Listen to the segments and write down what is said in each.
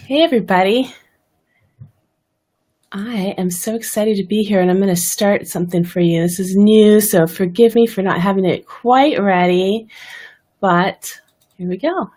Hey everybody. I am so excited to be here and I'm going to start something for you. This is new, so forgive me for not having it quite ready, but here we go.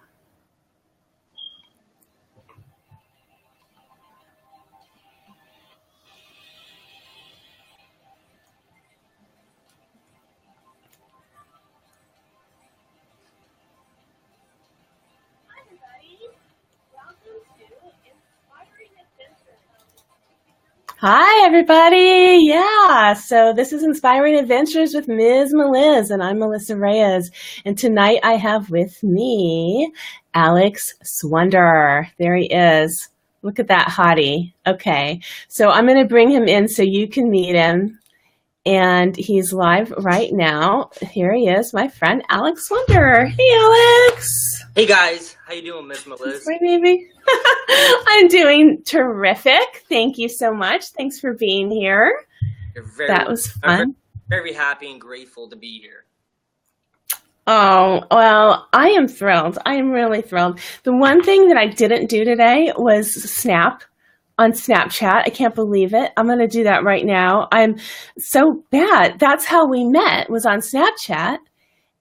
Hi, everybody. Yeah, so this is Inspiring Adventures with Miz Meliz, and I'm Melissa Reyes. And tonight I have with me Alex Swonder. There he is. Look at that hottie. Okay, so I'm going to bring him in so you can meet him. And he's live right now. Here he is, my friend Alex Swonder. Hey, Alex. Hey guys, how you doing, Miz Meliz? Hi, baby. I'm doing terrific. Thank you so much. Thanks for being here. That was fun. I'm very happy and grateful to be here. Oh, well, I am thrilled. I am really thrilled. The one thing that I didn't do today was snap on Snapchat. I can't believe it. I'm going to do that right now. I'm so bad. That's how we met, was on Snapchat.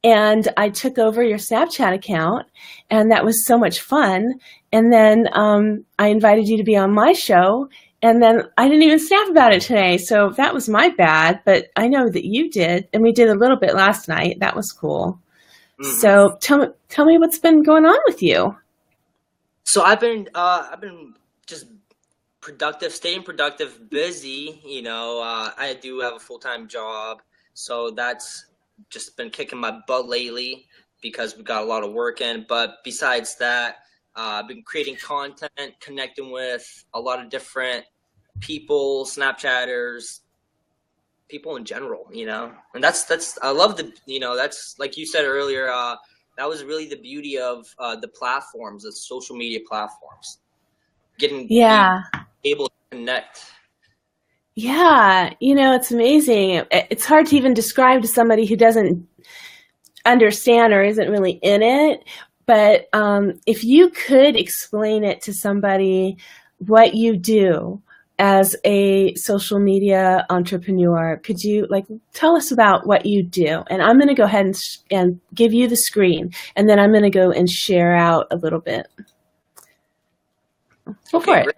And I took over your Snapchat account, and that was so much fun. And then I invited you to be on my show, and then I didn't even snap about it today. So that was my bad, but I know that you did, and we did a little bit last night. That was cool. Mm-hmm. So tell me what's been going on with you. So I've been just staying productive, busy. You know, I do have a full-time job, so that's just been kicking my butt lately because we got a lot of work in. But besides that, I've been creating content, connecting with a lot of different people, Snapchatters, people in general, you know. And that's I love that's like you said earlier, that was really the beauty of the platforms, the social media platforms. Being able to connect. Yeah, you know, it's amazing. It's hard to even describe to somebody who doesn't understand or isn't really in it. But if you could explain it to somebody what you do as a social media entrepreneur, could you tell us about what you do? And I'm going to go ahead and give you the screen, and then I'm going to go and share out a little bit. Go for it.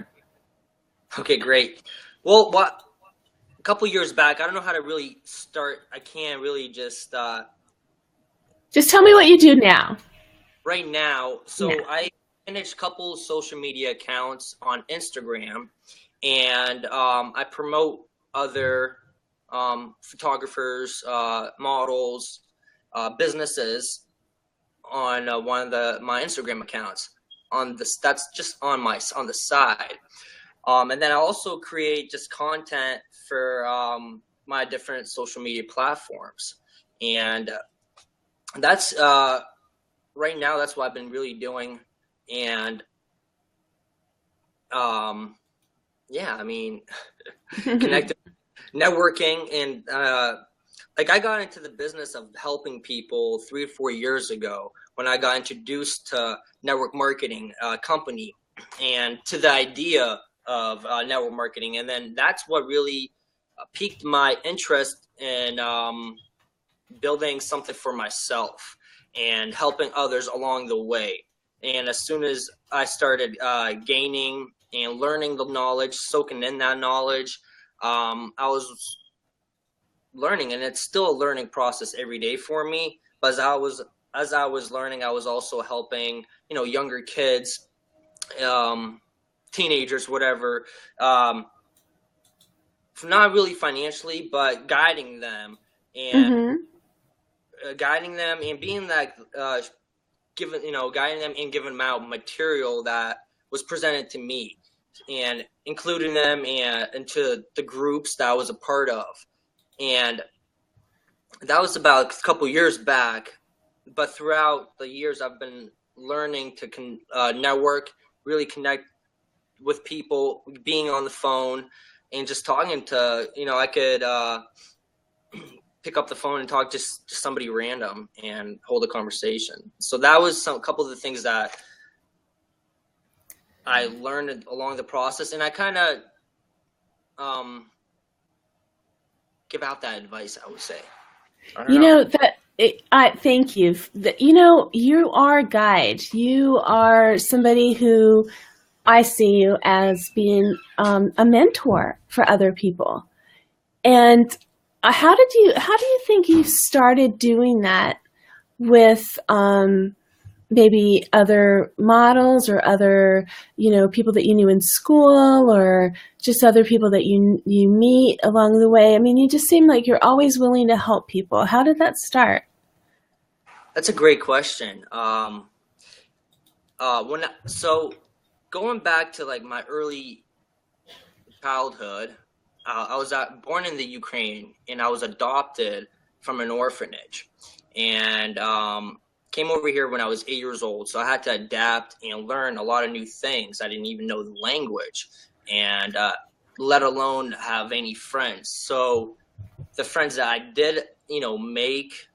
Okay, great. Well, a couple years back, I don't know how to really start. I can't really just tell me what you do now. Right now, so yeah. I manage a couple of social media accounts on Instagram, and I promote other photographers, models, businesses on one of my Instagram accounts. That's just on the side. And then I also create just content for my different social media platforms. And that's right now, that's what I've been really doing. And yeah, I mean, connecting, networking, and I got into the business of helping people 3 or 4 years ago when I got introduced to network marketing company and to the idea of network marketing. And then that's what really piqued my interest in building something for myself and helping others along the way. And as soon as I started gaining and learning the knowledge, soaking in that knowledge, I was learning, and it's still a learning process every day for me. But as I was learning, I was also helping, younger kids, teenagers, whatever, not really financially, but guiding them and guiding them and being that guiding them and giving them out material that was presented to me and including them into the groups that I was a part of. And that was about a couple years back. But throughout the years, I've been learning to network, really connect with people, being on the phone and just talking to, I could pick up the phone and talk to somebody random and hold a conversation. So that was a couple of the things that I learned along the process, and I kind of give out that advice, I would say. You know that I thank you. You know, you are a guide. You are somebody who I see you as being a mentor for other people. And how do you think you started doing that with maybe other models or other, you know, people that you knew in school or just other people that you meet along the way? I mean, you just seem like you're always willing to help people. How did that start? That's a great question. So going back to like my early childhood, I was born in the Ukraine, and I was adopted from an orphanage, and came over here when I was 8 years old. So I had to adapt and learn a lot of new things. I didn't even know the language, and let alone have any friends. So the friends that I did, you know, make,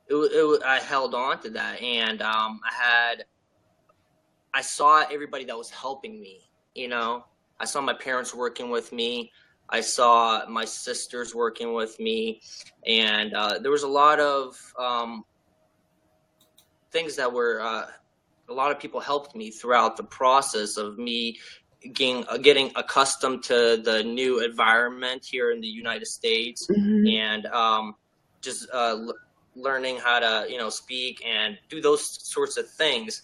I held on to that, and I saw everybody that was helping me. You know, I saw my parents working with me. I saw my sisters working with me, and there was a lot of things that were a lot of people helped me throughout the process of me getting accustomed to the new environment here in the United States, and just learning how to, you know, speak and do those sorts of things.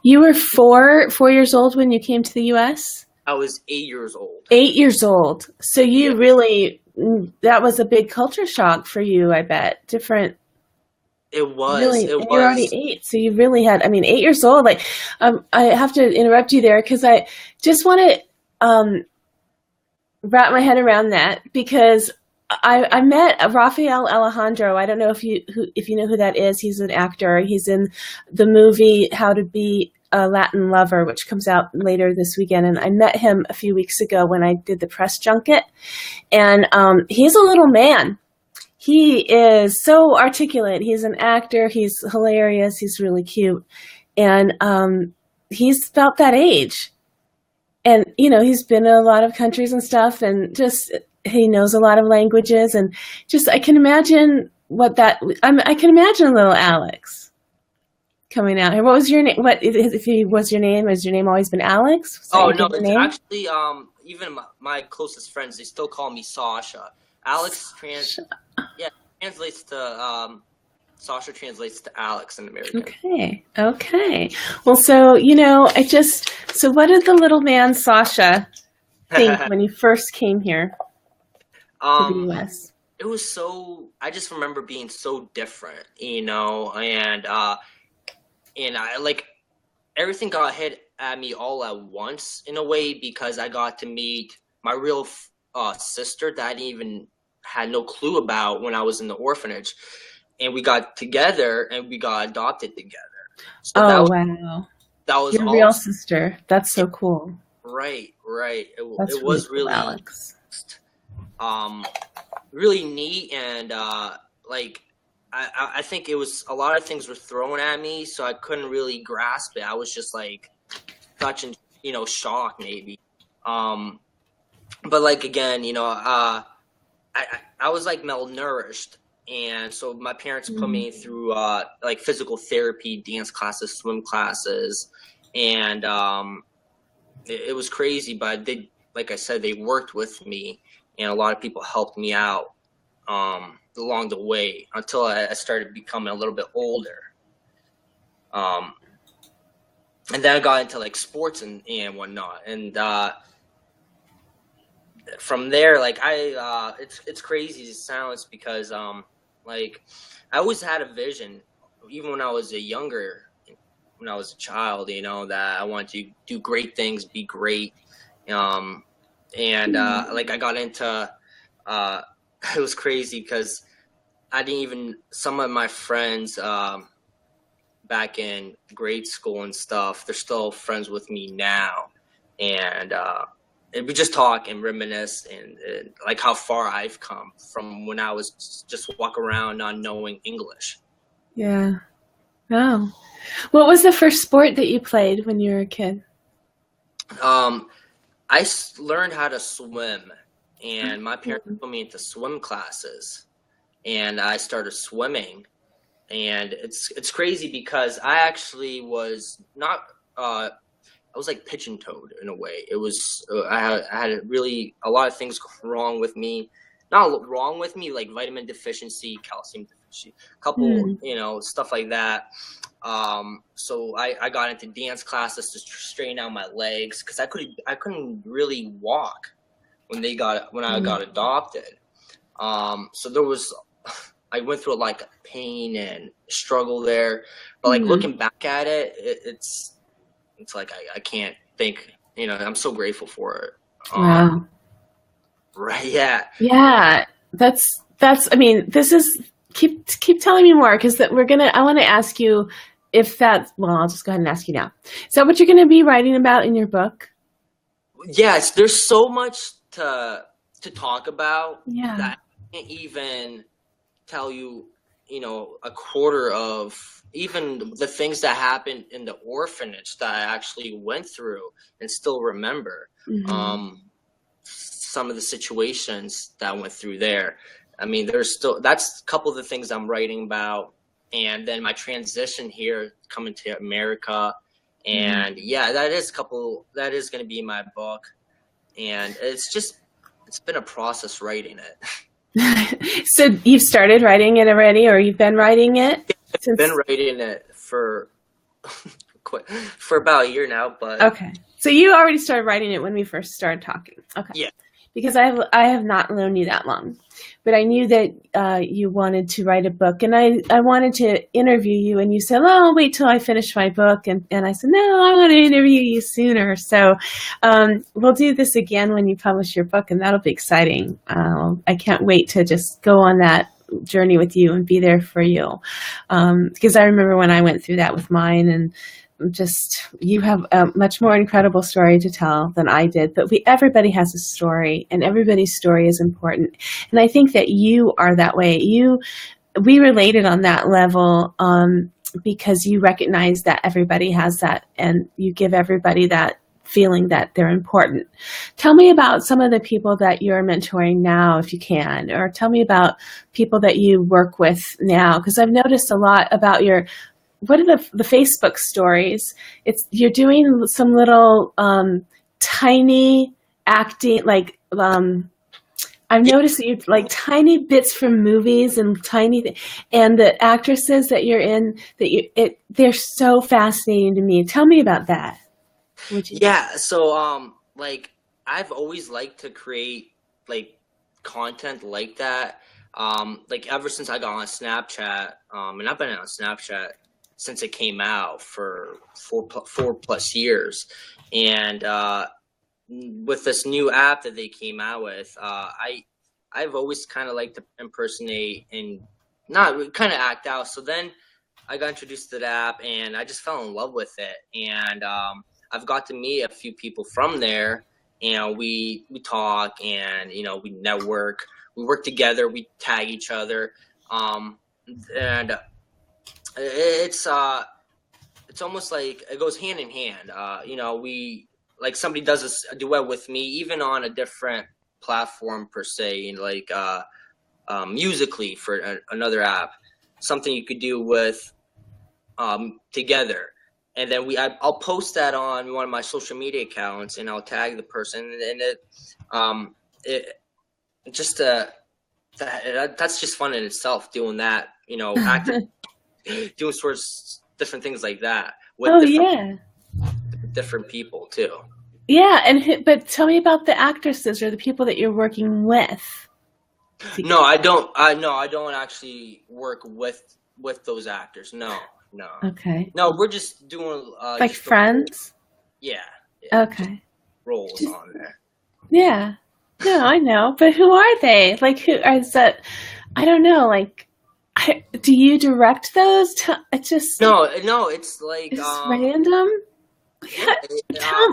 You were 4 years old when you came to the U.S.? I was 8 years old. 8 years old. So you really, that was a big culture shock for you, I bet. Different. It was. Really, It was. you're already 8, so you really had. I mean, 8 years old. Like, I have to interrupt you there because I just want to wrap my head around that, because I met Rafael Alejandro. I don't know if you know who that is. He's an actor. He's in the movie How to Be a Latin Lover, which comes out later this weekend. And I met him a few weeks ago when I did the press junket. And he's a little man. He is so articulate. He's an actor. He's hilarious. He's really cute. And he's about that age. And, you know, he's been in a lot of countries and stuff, and just he knows a lot of languages. And just I can imagine I can imagine little Alex coming out here. What was your name? Was your name? Has your name always been Alex? Oh, no, it's actually, even my closest friends, they still call me Sasha. Alex translates to Sasha translates to Alex in American. Okay. Well, so, you know, so what did the little man Sasha think when he first came here to the U.S.? It was I just remember being so different, you know, and I like everything got hit at me all at once in a way, because I got to meet my real sister that I didn't even had no clue about when I was in the orphanage, and we got together and we got adopted together. So wow! That was your real sister. That's so cool. Right. That's it was really really, cool, Alex. Really neat, and like I think it was a lot of things were thrown at me, so I couldn't really grasp it. I was just like such in, you know, shock maybe. But like again, you know, I was like malnourished, and so my parents put me through like physical therapy, dance classes, swim classes, and it was crazy. But they, like I said, they worked with me, and a lot of people helped me out along the way until I started becoming a little bit older. And then I got into like sports and whatnot, and from there, like it's crazy to sounds, because like I always had a vision, even when I was when I was a child, you know, that I wanted to do great things, be great, and like I got into it was crazy because some of my friends back in grade school and stuff, they're still friends with me now, and we just talk and reminisce and like how far I've come from when I was just walk around not knowing English. Yeah. Oh. What was the first sport that you played when you were a kid? I learned how to swim, and my parents put me into swim classes, and I started swimming. And it's crazy because I actually was not I was like pigeon-toed in a way. It was I had really a lot of things wrong with me. Not wrong with me, like vitamin deficiency, calcium deficiency, couple stuff like that. So I got into dance classes to straighten out my legs because I couldn't really walk when I got adopted. So there was. I went through like pain and struggle there, but like looking back at it, it's like I can't think. I'm so grateful for it. Wow. Right? Yeah. Yeah. That's. I mean, this is keep telling me more because I want to ask you if that's. Well, I'll just go ahead and ask you now. Is that what you're going to be writing about in your book? Yes. There's so much to talk about. Yeah. That I can't even tell you, a quarter of even the things that happened in the orphanage that I actually went through and still remember. Some of the situations that I went through there. I mean, that's a couple of the things I'm writing about. And then my transition here, coming to America. And that is going to be in my book. And it's been a process writing it. So you've started writing it already, or you've been writing it? I've been writing it for about a year now, but okay. So you already started writing it when we first started talking. Okay. Yeah. Because I have not known you that long, but I knew that you wanted to write a book, and I wanted to interview you, and you said, "Oh, I'll wait till I finish my book," and I said, "No, I want to interview you sooner." So we'll do this again when you publish your book, and that'll be exciting. I can't wait to just go on that journey with you and be there for you, because I remember when I went through that with mine, and you have a much more incredible story to tell than I did, but everybody has a story, and everybody's story is important. And I think that you are that way. We related on that level because you recognize that everybody has that, and you give everybody that feeling that they're important. Tell me about some of the people that you're mentoring now, if you can, or tell me about people that you work with now, because I've noticed a lot about what are the Facebook stories? You're doing some little tiny acting, like I've noticed that you like tiny bits from movies and and the actresses that you're in they're so fascinating to me. Tell me about that. Yeah, so like I've always liked to create like content like that. Like ever since I got on Snapchat, and I've been on Snapchat since it came out for four plus years, and with this new app that they came out with, I've always kind of liked to impersonate and not kind of act out. So then I got introduced to the app, and I just fell in love with it, and I've got to meet a few people from there. We talk, and we network, we work together, we tag each other, and it's almost like it goes hand in hand. We like somebody does a duet with me, even on a different platform per se, like Musically for another app, something you could do with together. And then I'll post that on one of my social media accounts, and I'll tag the person, and that's just fun in itself, doing that, acting, doing sorts different things like that with different people too. Yeah, but tell me about the actresses or the people that you're working with. No, I don't actually work with those actors. No. Okay. No, we're just doing like just friends. Yeah. Okay. Roles on there. Yeah. No, I know, but who are they? Like, who is that? I don't know. Like, do you direct those? It's just no. It's like random. Yeah,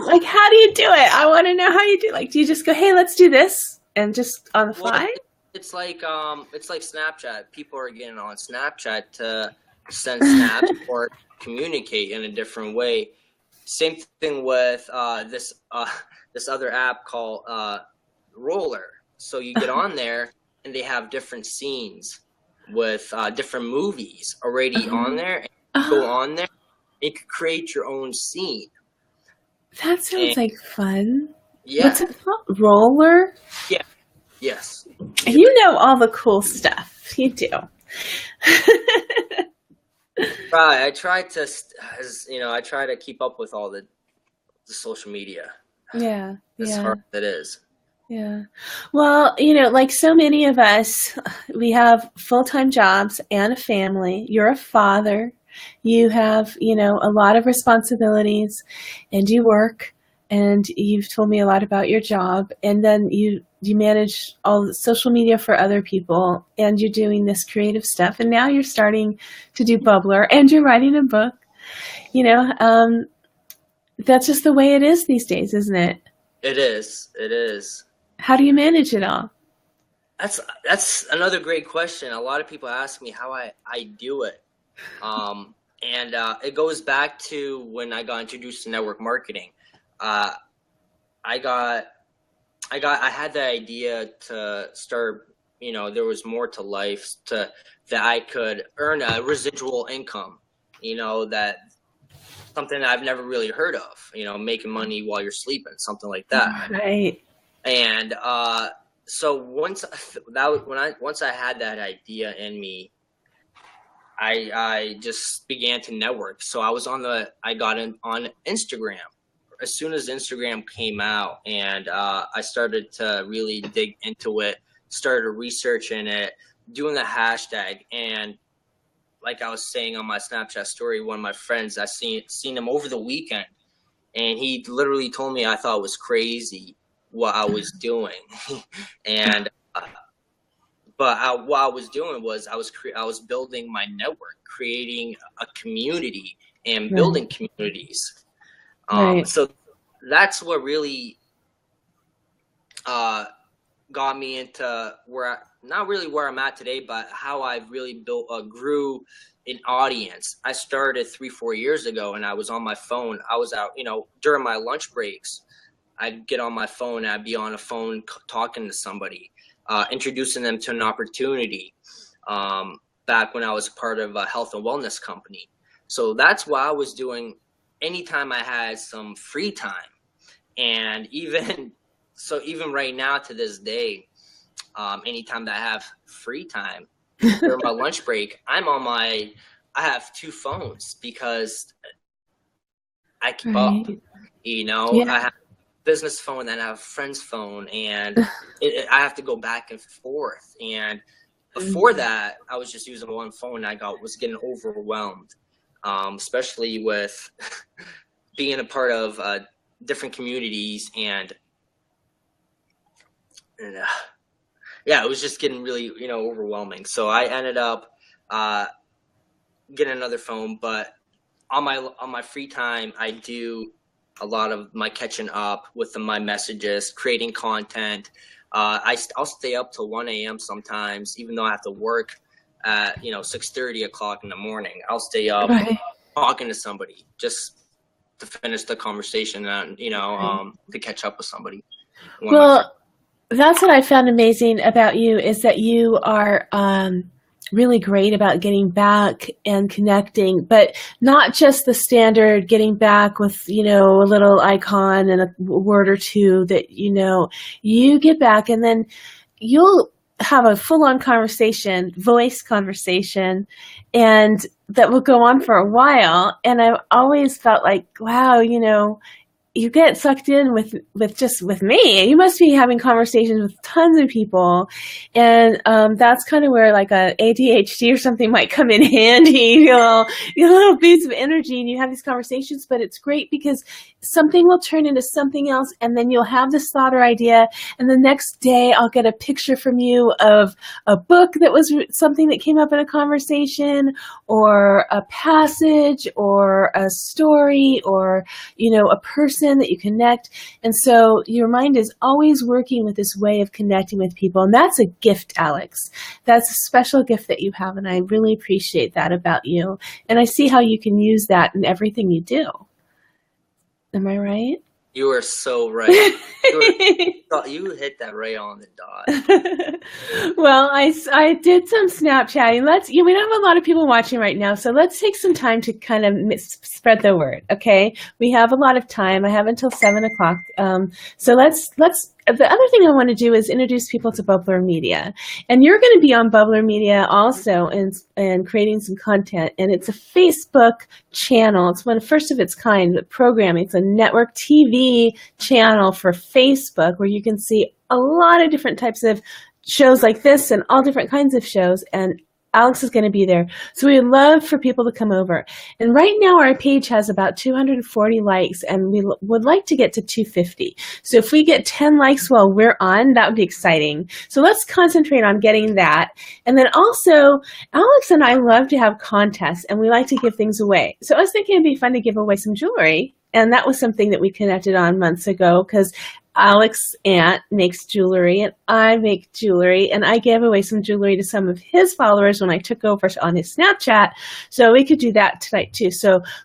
Like, how do you do it? I want to know how you do. Like, do you just go, "Hey, let's do this," and just on the well, fly? it's like Snapchat. People are getting on Snapchat to send snaps or communicate in a different way. Same thing with this other app called Roller. So you get on there and they have different scenes with different movies already on there. And you go on there, you can create your own scene. That sounds like fun. Yeah. What's it called? Roller? Yeah. Yes. You know all the cool stuff. You do. Right. I try to, I try to keep up with all the social media. Yeah. As hard as it is. Yeah. Well, like so many of us, we have full-time jobs and a family. You're a father. You have, a lot of responsibilities, and you work, and you've told me a lot about your job, and then you manage all the social media for other people, and you're doing this creative stuff, and now you're starting to do Bubbler, and you're writing a book. That's just the way it is these days, isn't it? It is. It is. How do you manage it all? That's another great question. A lot of people ask me how I do it. And it goes back to when I got introduced to network marketing. I had the idea to start, there was more to life that I could earn a residual income, that something I've never really heard of, making money while you're sleeping, something like that. Right. And so once I had that idea in me, I just began to network. So I got on Instagram as soon as Instagram came out, and I started to really dig into it, started researching it, doing the hashtag. And like I was saying on my Snapchat story, one of my friends, I seen him over the weekend, and he literally told me I thought it was crazy what I was doing. And what I was doing was I was building my network, creating a community and building communities. So that's what really got me into not really where I'm at today, but how I've really grew an audience. I started 3-4 years ago, and I was on my phone. I was out, during my lunch breaks, I'd get on my phone, and I'd be on a phone talking to somebody, introducing them to an opportunity, back when I was part of a health and wellness company. So that's what I was doing anytime I had some free time. And even right now to this day, anytime that I have free time during my lunch break, I have 2 phones because I keep up, I have a business phone and I have a friend's phone, and I have to go back and forth. And before that, I was just using one phone, and was getting overwhelmed, especially with being a part of different communities, and it was just getting really, overwhelming. So I ended up getting another phone, but on my free time, I do a lot of my catching up with my messages, creating content. I'll stay up till 1 a.m. sometimes, even though I have to work at 6:30 o'clock in the morning. I'll stay up talking to somebody just to finish the conversation and to catch up with somebody. Well, that's what I found amazing about you, is that you are really great about getting back and connecting, but not just the standard getting back with, a little icon and a word or two that, you get back, and then you'll have a full-on voice conversation, and that will go on for a while. And I've always felt like, wow, you get sucked in with me. You must be having conversations with tons of people, and that's kind of where like a ADHD or something might come in handy. You know, a little boost of energy, and you have these conversations. But it's great because something will turn into something else, and then you'll have this thought or idea, and the next day I'll get a picture from you of a book that was something that came up in a conversation, or a passage, or a story, or a person that you connect. And so your mind is always working with this way of connecting with people. And that's a gift, Alex. That's a special gift that you have. And I really appreciate that about you. And I see how you can use that in everything you do. Am I right? You are so right. You hit that right on the dot. Well, I did some Snapchatting. We don't have a lot of people watching right now, so let's take some time to kind of spread the word. Okay, we have a lot of time. I have until 7 o'clock. So let's. The other thing I want to do is introduce people to Bubbler Media, and you're going to be on Bubbler Media also, and creating some content. And it's a Facebook channel. It's one first of its kind programming. It's a network TV channel for Facebook where you can see a lot of different types of shows like this and all different kinds of shows. And Alex is going to be there. So we would love for people to come over. And right now our page has about 240 likes, and we would like to get to 250. So if we get 10 likes while we're on, that would be exciting. So let's concentrate on getting that. And then also, Alex and I love to have contests, and we like to give things away. So I was thinking it'd be fun to give away some jewelry. And that was something that we connected on months ago, because Alex's aunt makes jewelry and I make jewelry, and I gave away some jewelry to some of his followers when I took over on his Snapchat. So we could do that tonight too.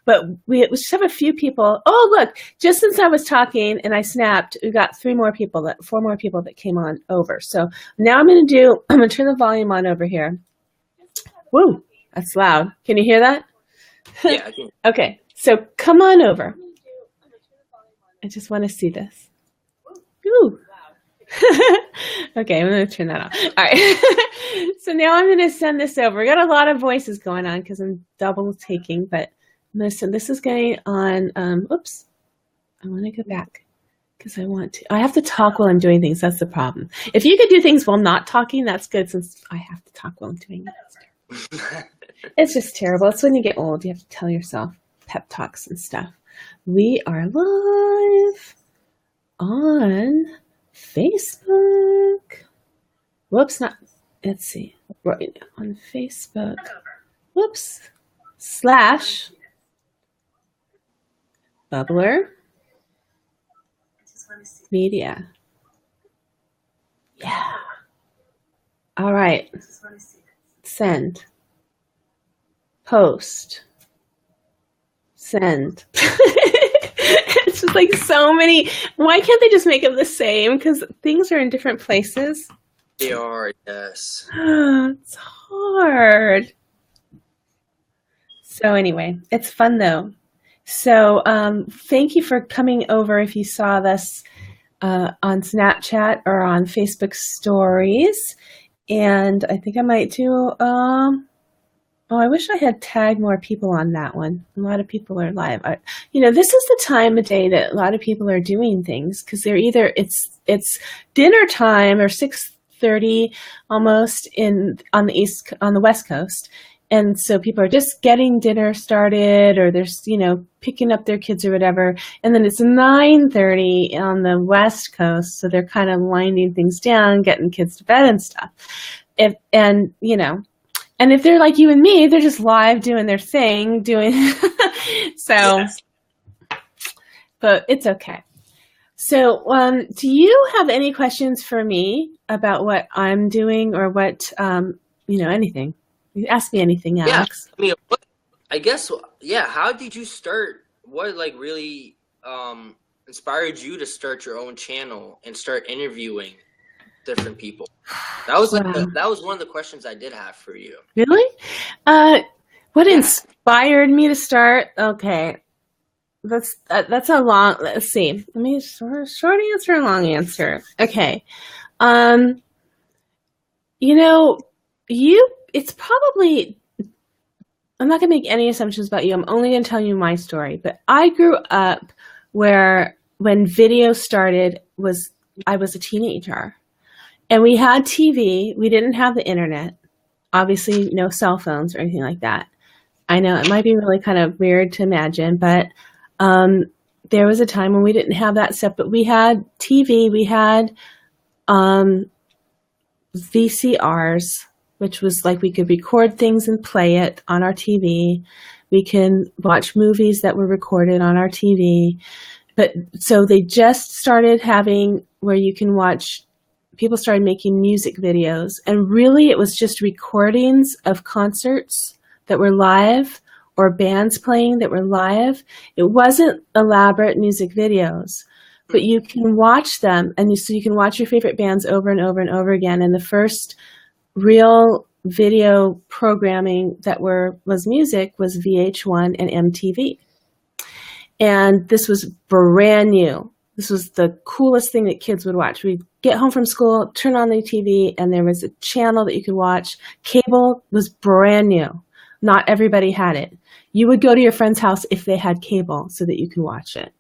But we just have a few people. Oh, look, just since I was talking and I snapped, we got 4 more people that came on over. So now I'm going to turn the volume on over here. Woo, that's loud. Can you hear that? Yeah, I can. Okay, so come on over. I just want to see this. Ooh. Okay, I'm going to turn that off. All right. So now I'm going to send this over. We got a lot of voices going on because I'm double taking, but I'm going to send this is going on. Oops. I want to go back because I have to talk while I'm doing things. That's the problem. If you could do things while not talking, that's good, since I have to talk while I'm doing it. It's just terrible. It's when you get old. You have to tell yourself pep talks and stuff. We are live on Facebook. Whoops, let's see. Right on Facebook. Whoops. / Bubbler Media. Yeah. All right. Send. Post. Send. It's just like so many. Why can't they just make them the same? Because things are in different places. They are, yes. It's hard. So anyway, it's fun though. So thank you for coming over if you saw this on Snapchat or on Facebook stories. And I think I might do, I wish I had tagged more people on that one. A lot of people are live. This is the time of day that a lot of people are doing things, because they're either, it's dinner time or 6:30 almost on the West Coast. And so people are just getting dinner started, or they're, picking up their kids or whatever. And then it's 9:30 on the West Coast. So they're kind of winding things down, getting kids to bed and stuff. And if they're like you and me, they're just live doing their thing, so, yes. But it's okay. So, do you have any questions for me about what I'm doing, or what, anything? Ask me anything, Alex. Yeah, I guess, how did you start? What, really inspired you to start your own channel and start interviewing different people? That was that was one of the questions I did have for you. Really? What inspired me to start? Okay, that's a long. Let's see. Let me short answer, long answer. Okay, it's probably. I'm not gonna make any assumptions about you. I'm only gonna tell you my story. But I grew up where when video started I was a teenager. And we had TV. We didn't have the internet. Obviously, no cell phones or anything like that. I know it might be really kind of weird to imagine, but there was a time when we didn't have that stuff. But we had TV. We had VCRs, which was like we could record things and play it on our TV. We can watch movies that were recorded on our TV. But so they just started having where you can watch, people started making music videos. And really it was just recordings of concerts that were live or bands playing that were live. It wasn't elaborate music videos, but you can watch them. And so you can watch your favorite bands over and over and over again. And the first real video programming that was music was VH1 and MTV. And this was brand new. This was the coolest thing that kids would watch. We'd get home from school, turn on the TV, and there was a channel that you could watch. Cable was brand new. Not everybody had it. You would go to your friend's house if they had cable so that you could watch it,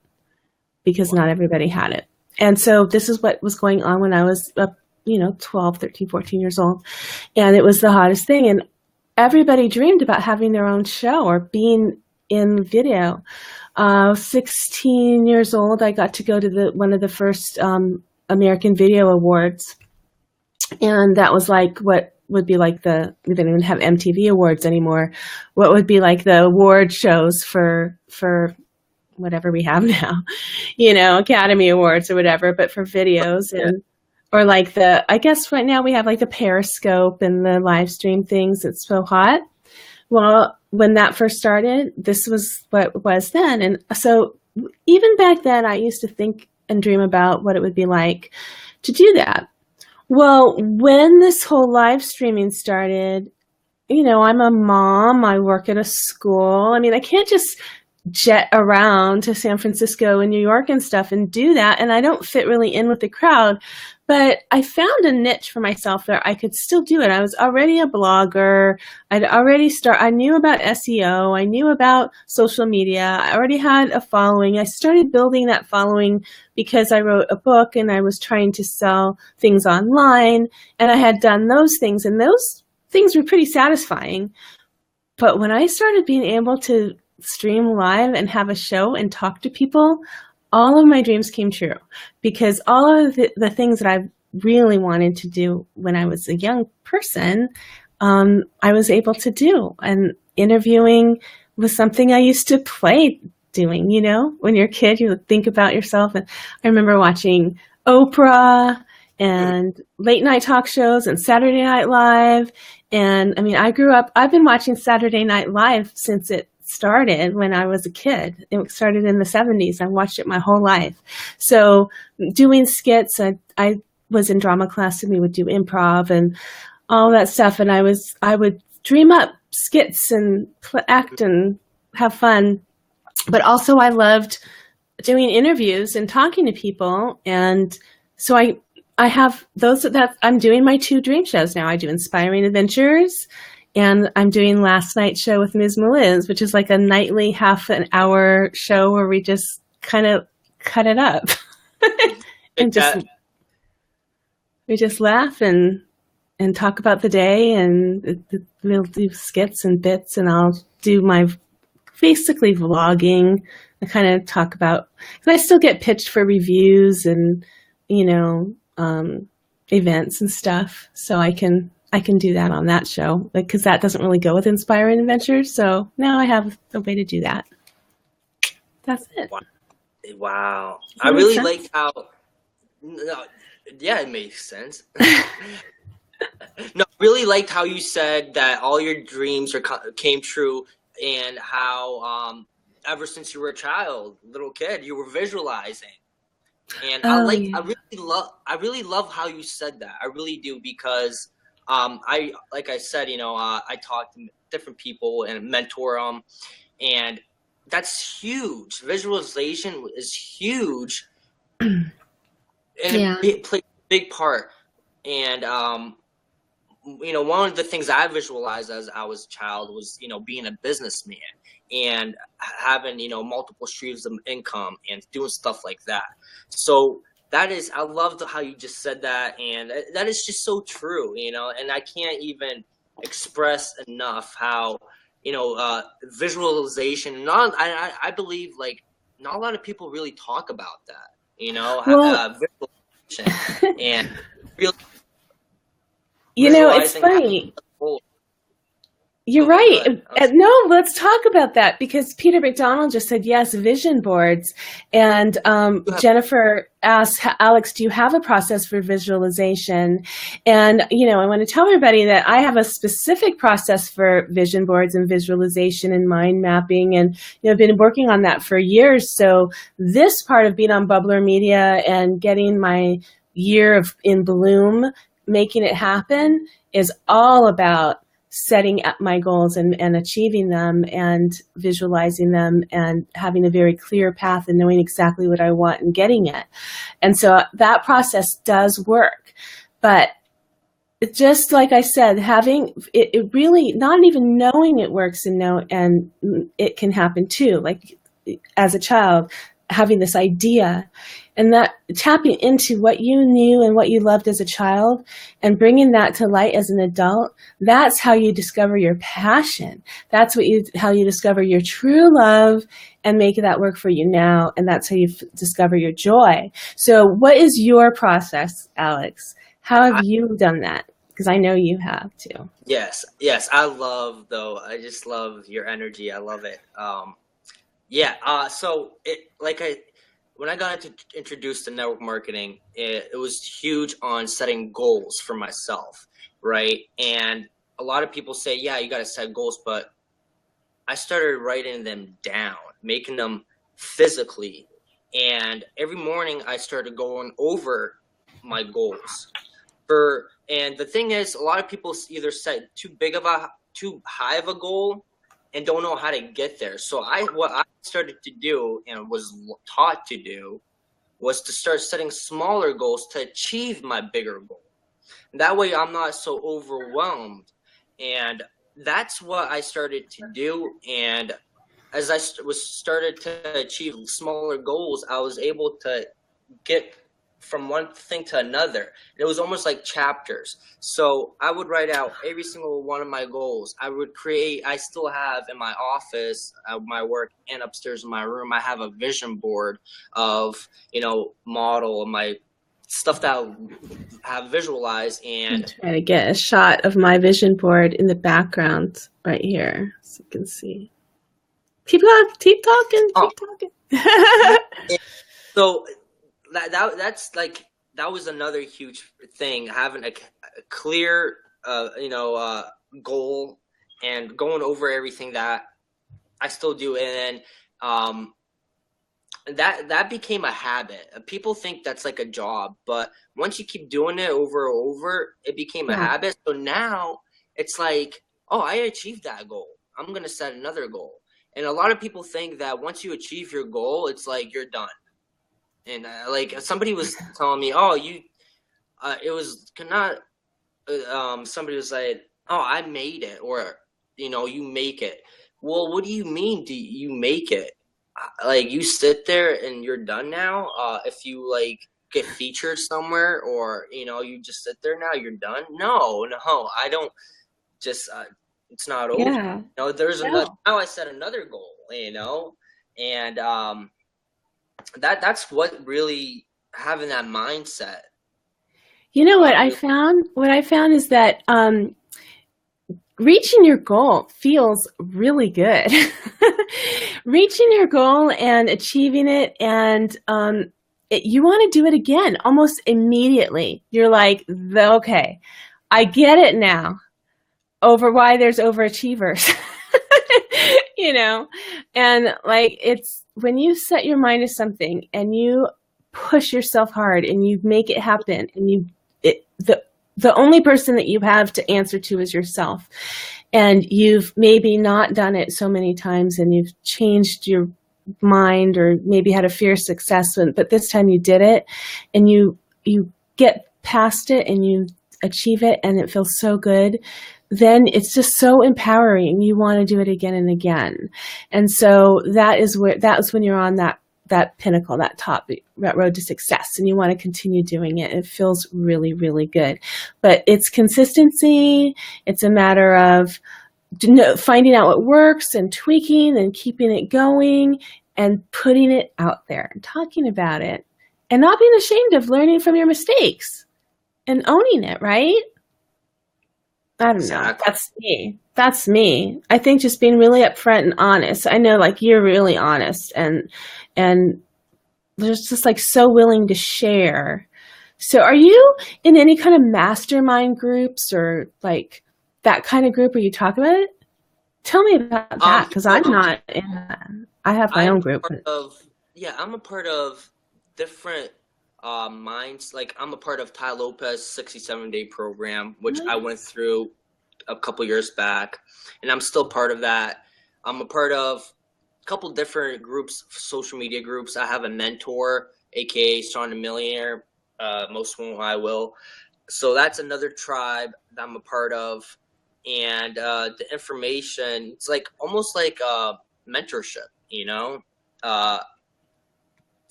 because not everybody had it. And so this is what was going on when I was 12, 13, 14 years old. And it was the hottest thing. And everybody dreamed about having their own show or being in video. 16 years old, I got to go to one of the first American Video Awards. And that was like what would be like we didn't even have MTV Awards anymore. What would be like the award shows for whatever we have now, Academy Awards or whatever, but for videos or like I guess right now we have like the Periscope and the live stream things that's so hot. Well, when that first started, this was what it was then. And so even back then, I used to think and dream about what it would be like to do that. Well, when this whole live streaming started, I'm a mom. I work at a school. I mean, I can't just jet around to San Francisco and New York and stuff and do that. And I don't fit really in with the crowd. But I found a niche for myself that I could still do it. I was already a blogger. I knew about SEO. I knew about social media. I already had a following. I started building that following because I wrote a book and I was trying to sell things online. And I had done those things, and those things were pretty satisfying. But when I started being able to stream live and have a show and talk to people, all of my dreams came true, because all of the things that I really wanted to do when I was a young person, I was able to do. And interviewing was something I used to play doing, when you're a kid, you think about yourself. And I remember watching Oprah and late night talk shows and Saturday Night Live. And I mean, I've been watching Saturday Night Live since it started when I was a kid. It started in the 70s. I watched it my whole life. So doing skits, I was in drama class and we would do improv and all that stuff. And I would dream up skits and act and have fun. But also I loved doing interviews and talking to people. And so I have those that I'm doing my 2 dream shows now. I do Inspiring Adventures, and I'm doing Last Night's Show with Miz Meliz, which is like a nightly half an hour show where we just kind of cut it up and we just laugh and talk about the day, and we'll do skits and bits, and I'll do my basically vlogging. I kind of talk about, because I still get pitched for reviews and events and stuff, so I can do that on that show, because that doesn't really go with Inspiring Adventures. So now I have a way to do that. That's it. Wow. I really like how, it makes sense. No, I really liked how you said that all your dreams came true, and how ever since you were a little kid, you were visualizing. And I really love how you said that. I really do, because like I said, I talk to different people and mentor them, and that's huge. Visualization is huge, and it plays a big part. And one of the things I visualized as I was a child was, being a businessman. and having, you know, multiple streams of income and doing stuff like that. So that is, I love how you just said that, and that is just so true, you know, and I can't even express enough how, you know, visualization, I believe, like, not a lot of people really talk about that, you know, Well, visualization and really you know, it's visualizing funny. goals. You're Okay, go right. ahead. No, let's talk about that because Peter McDonald just said, yes, vision boards. And Jennifer asked, Alex, do you have a process for visualization? And, you know, I want to tell everybody that I have a specific process for vision boards and visualization and mind mapping. And, you know, I've been working on that for years. So this part of being on Bubbler Media and getting my year in bloom, making it happen, is all about setting up my goals and achieving them and visualizing them and having a very clear path and knowing exactly what I want and getting it. And so that process does work. But just like I said, having it really, not even knowing it works and it can happen too. Like as a child, having this idea and that tapping into what you knew and what you loved as a child and bringing that to light as an adult, that's how you discover your passion. That's how you discover your true love and make that work for you now. And that's how you discover your joy. So what is your process, Alex? How have you done that? Because I know you have too. Yes. I just love your energy. I love it. So when I got introduced to network marketing, it was huge on setting goals for myself, right? And a lot of people say, yeah, you got to set goals, but I started writing them down, making them physically. And every morning I started going over my goals. And the thing is, a lot of people either set too high of a goal and don't know how to get there. So what I started to do and was taught to do was to start setting smaller goals to achieve my bigger goal. And that way I'm not so overwhelmed. And that's what I started to do. And as I started to achieve smaller goals, I was able to get from one thing to another. It was almost like chapters. So I would write out every single one of my goals. I still have in my office, my work, and upstairs in my room, I have a vision board of, you know, model of my stuff that I have visualized. And I'm trying to get a shot of my vision board in the background right here so you can see. Keep talking. So that was another huge thing, having a clear goal and going over everything that I still do. And that became a habit. People think that's like a job, but once you keep doing it over and over, it became a habit. So now it's like, oh, I achieved that goal, I'm going to set another goal. And a lot of people think that once you achieve your goal, it's like you're done. And like somebody was telling me, it was not. Somebody was like, "Oh, I made it," or you make it. Well, what do you mean? Do you make it? Like you sit there and you're done now? If you like get featured somewhere, or you just sit there now, you're done? No, I don't. Just it's not over. Yeah. There's another. Now I set another goal. And that's what really having that mindset. You know what I found? What I found is that reaching your goal feels really good. Reaching your goal and achieving it, and you want to do it again almost immediately. You're like, okay, I get it now. Over why there's overachievers. And like it's when you set your mind to something and you push yourself hard and you make it happen, and the only person that you have to answer to is yourself, and you've maybe not done it so many times and you've changed your mind or maybe had a fear success, but this time you did it and you get past it and you achieve it and it feels so good. then it's just so empowering. You want to do it again and again. And so that is when you're on that pinnacle, that road to success, and you want to continue doing it. It feels really, really good. But it's consistency. It's a matter of finding out what works and tweaking and keeping it going and putting it out there and talking about it and not being ashamed of learning from your mistakes and owning it, right? I don't know. That's me. That's me. I think just being really upfront and honest. I know, like, you're really honest and there's just like so willing to share. So are you in any kind of mastermind groups or like that kind of group where you talk about it? Tell me about that, because I'm not in that. I have my own group. I'm a part of different minds. Like, I'm a part of Ty Lopez's 67-day program, which I went through a couple years back, and I'm still part of that. I'm a part of a couple different groups, social media groups. I have a mentor, aka Sean the Millionaire. Most won't, I will. So that's another tribe that I'm a part of. And the information, it's like almost like mentorship, you know.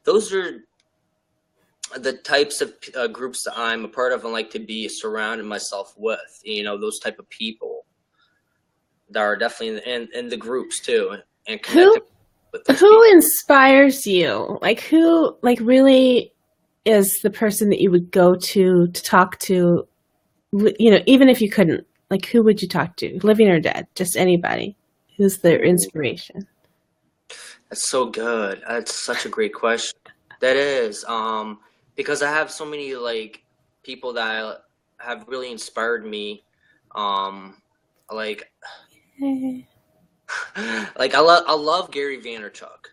Those are the types of groups that I'm a part of and like to be surrounding myself with, you know, those type of people that are definitely in the groups too. And who inspires you? Like, who really is the person that you would go to talk to? You know, even if you couldn't, like, who would you talk to, living or dead? Just anybody. Who's their inspiration? That's so good. That's such a great question. That is, because I have so many like people that have really inspired me. Like I love Gary Vaynerchuk.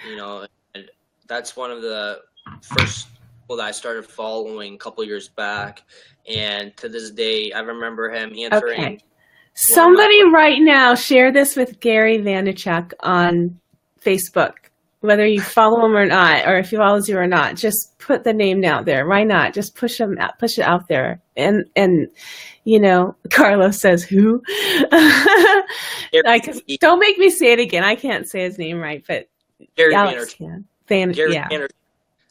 You know, and that's one of the first people that I started following a couple years back. And to this day, I remember him answering. Okay. Somebody right now share this with Gary Vaynerchuk on Facebook, whether you follow him or not, or if he follows you or not. Just put the name out there. Why not? Just push it out there. And you know, Carlos says who? Don't make me say it again. I can't say his name right, but Gary Alex Vaynerchuk. can. Gary Vaynerchuk.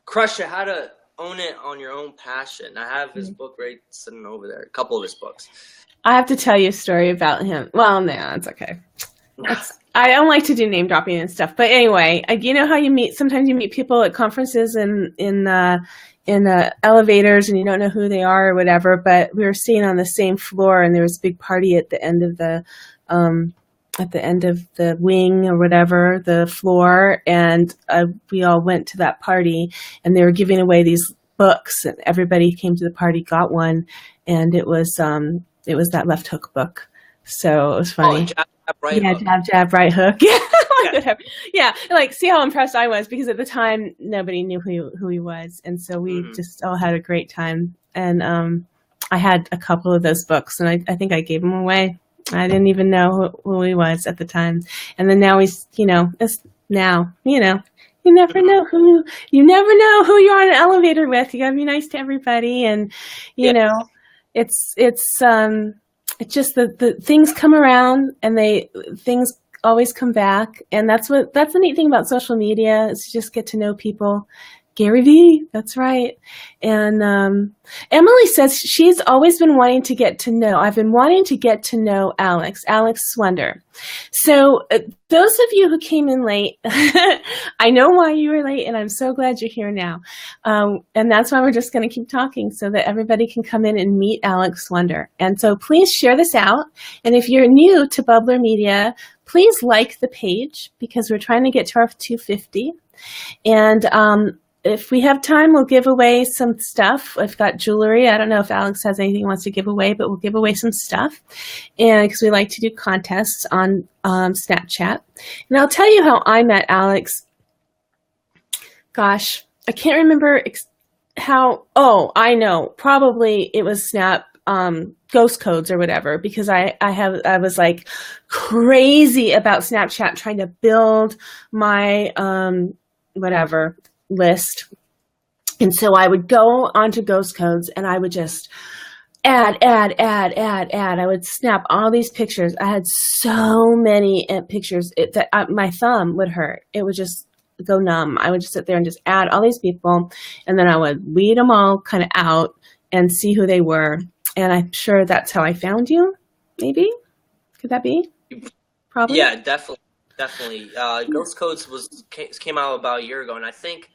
Crush it. How to own it on your own passion. I have his book right sitting over there. A couple of his books. I have to tell you a story about him. Well, no, it's okay. I don't like to do name dropping and stuff, but anyway, you know how sometimes you meet people at conferences in elevators and you don't know who they are or whatever. But we were sitting on the same floor, and there was a big party at the end of the wing or whatever, the floor, and we all went to that party, and they were giving away these books, and everybody came to the party, got one, and it was that Left Hook book. So it was funny. Oh, right hook. Jab, right hook. Yeah. Yeah. Like, see how impressed I was, because at the time nobody knew who he was, and so we just all had a great time. And I had a couple of those books, and I think I gave them away. I didn't even know who he was at the time, and then now he's, you know, you never know who you're on an elevator with. You gotta be nice to everybody, and you know, it's just the things come around, and things always come back, and that's the neat thing about social media, is to just get to know people. Gary V, that's right. And Emily says she's always been wanting to get to know. I've been wanting to get to know Alex Swonder. So those of you who came in late, I know why you were late, and I'm so glad you're here now. And that's why we're just going to keep talking, so that everybody can come in and meet Alex Swonder. And so please share this out. And if you're new to Bubbler Media, please like the page, because we're trying to get to our 250. And if we have time, we'll give away some stuff. I've got jewelry. I don't know if Alex has anything he wants to give away, but we'll give away some stuff. And because we like to do contests on Snapchat. And I'll tell you how I met Alex. Gosh, I can't remember how. Oh, I know. Probably it was Snap ghost codes or whatever, because I was like crazy about Snapchat, trying to build my whatever list. And so I would go onto ghost codes, and I would just add. I would snap all these pictures. I had so many pictures that my thumb would hurt. It would just go numb. I would just sit there and just add all these people, and then I would weed them all kind of out and see who they were. And I'm sure that's how I found you. Maybe could that be? Probably. Yeah, definitely. Ghost Codes came out about a year ago, and I think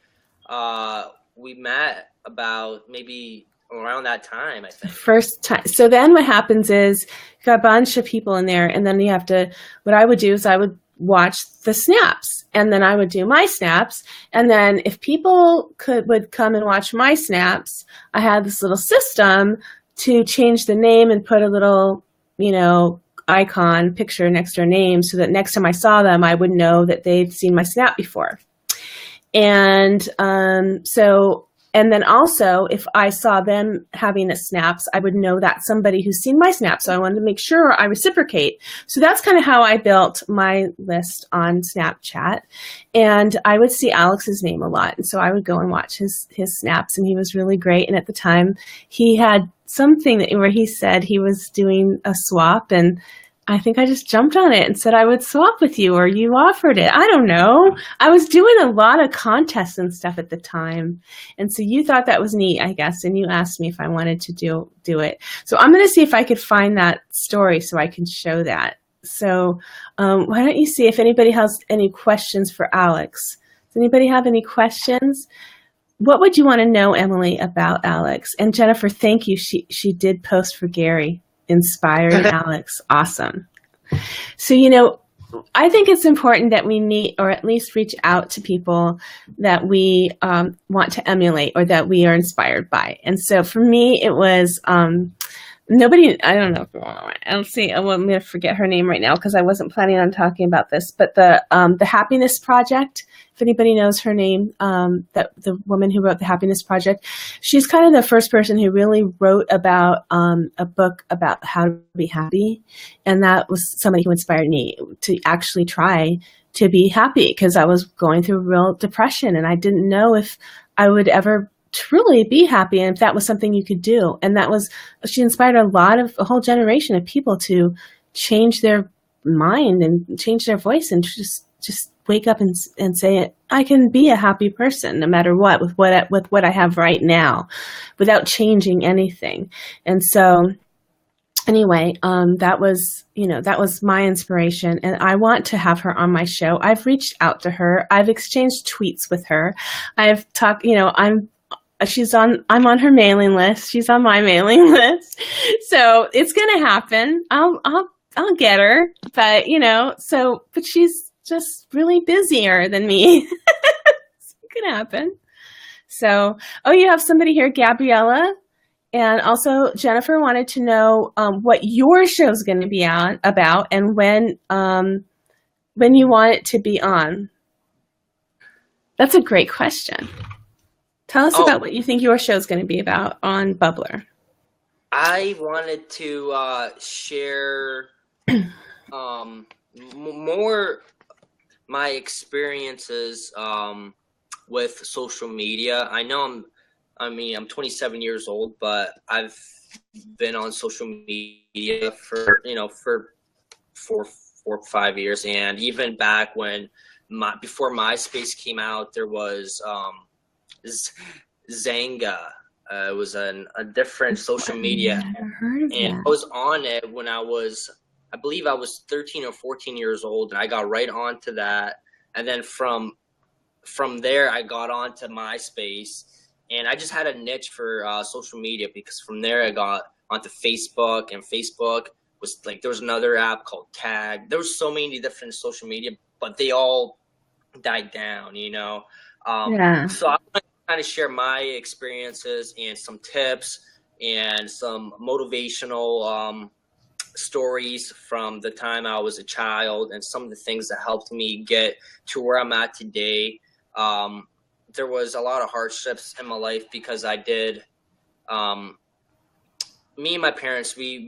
we met about maybe around that time, I think. First time. So then what happens is you got a bunch of people in there, and then you have to, what I would do is I would watch the snaps, and then I would do my snaps, and then if people would come and watch my snaps, I had this little system to change the name and put a little, icon picture next to their name so that next time I saw them, I would know that they'd seen my snap before. And and then also, if I saw them having the snaps, I would know that's somebody who's seen my snap. So I wanted to make sure I reciprocate. So that's kind of how I built my list on Snapchat. And I would see Alex's name a lot. And so I would go and watch his snaps, and he was really great. And at the time, he had something where he said he was doing a swap, and I think I just jumped on it and said I would swap with you, or you offered it. I don't know. I was doing a lot of contests and stuff at the time. And so you thought that was neat, I guess, and you asked me if I wanted to do it. So I'm going to see if I could find that story so I can show that. So why don't you see if anybody has any questions for Alex? Does anybody have any questions? What would you want to know, Emily, about Alex? And Jennifer, thank you. She did post for Gary. Inspiring Alex. Awesome. So, I think it's important that we meet or at least reach out to people that we want to emulate or that we are inspired by. And so for me, it was nobody, I don't know. I don't see, I'm going to forget her name right now because I wasn't planning on talking about this, but the Happiness Project, if anybody knows her name, that the woman who wrote the Happiness Project, she's kind of the first person who really wrote about a book about how to be happy. And that was somebody who inspired me to actually try to be happy because I was going through real depression and I didn't know if I would ever truly be happy and if that was something you could do. And she inspired a whole generation of people to change their mind and change their voice and just wake up and say, I can be a happy person no matter what, with what I have right now without changing anything. And so anyway, that was my inspiration, and I want to have her on my show. I've reached out to her. I've exchanged tweets with her. I've talked, I'm on her mailing list. She's on my mailing list. So it's going to happen. I'll get her, but but she's just really busier than me. It's going to happen. So, you have somebody here, Gabriella. And also Jennifer wanted to know what your show's going to be about and when you want it to be on. That's a great question. Tell us about what you think your show's going to be about on Bubbler. I wanted to share more my experiences with social media. I know I'm 27 years old, but I've been on social media for 4 or 5 years, and even back when before MySpace came out, there was Zanga. It was a different social media, and I was on it when I believe I was 13 or 14 years old, and I got right onto that. And then from there, I got onto MySpace, and I just had a niche for social media because from there I got onto Facebook, and Facebook was like, there was another app called Tag. There was so many different social media, but they all died down, So I want to kind of share my experiences and some tips and some motivational stories from the time I was a child and some of the things that helped me get to where I'm at today. There was a lot of hardships in my life because I did. Me and my parents, we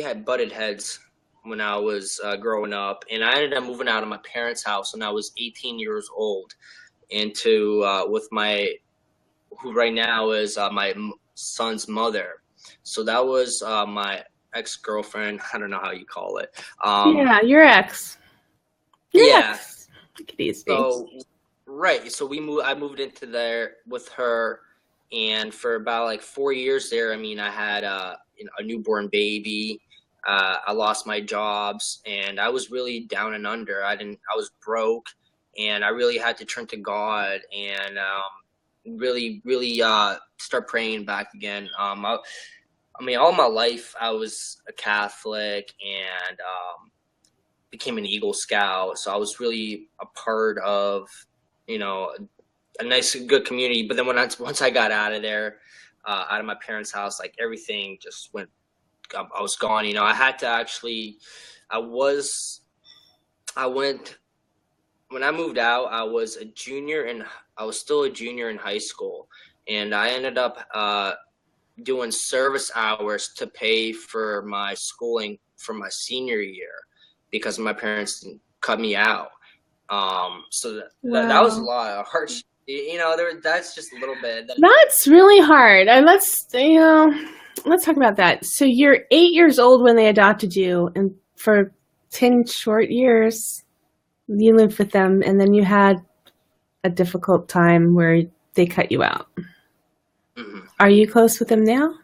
had butted heads when I was growing up, and I ended up moving out of my parents' house when I was 18 years old, into with who right now is my son's mother. So that was my ex-girlfriend. I don't know how you call it. Yeah, your ex. Yeah. Take it easy. So right. So I moved into there with her, and for about like 4 years there, I mean, I had a newborn baby. I lost my jobs, and I was really down and under. I was broke, and I really had to turn to God and really, really start praying back again. I mean, all my life I was a Catholic and became an Eagle Scout, so I was really a part of, a nice, good community. But then once I got out of there, out of my parents' house, like everything just went. I was gone. I had to actually. When I moved out, I was still a junior in high school, and I ended up doing service hours to pay for my schooling for my senior year because my parents cut me out. So that was a lot of hardship. That's just a little bit. That's really hard. And let's talk about that. So you're 8 years old when they adopted you, and for 10 short years, you lived with them, and then you had a difficult time where they cut you out. Mm-hmm. Are you close with them now?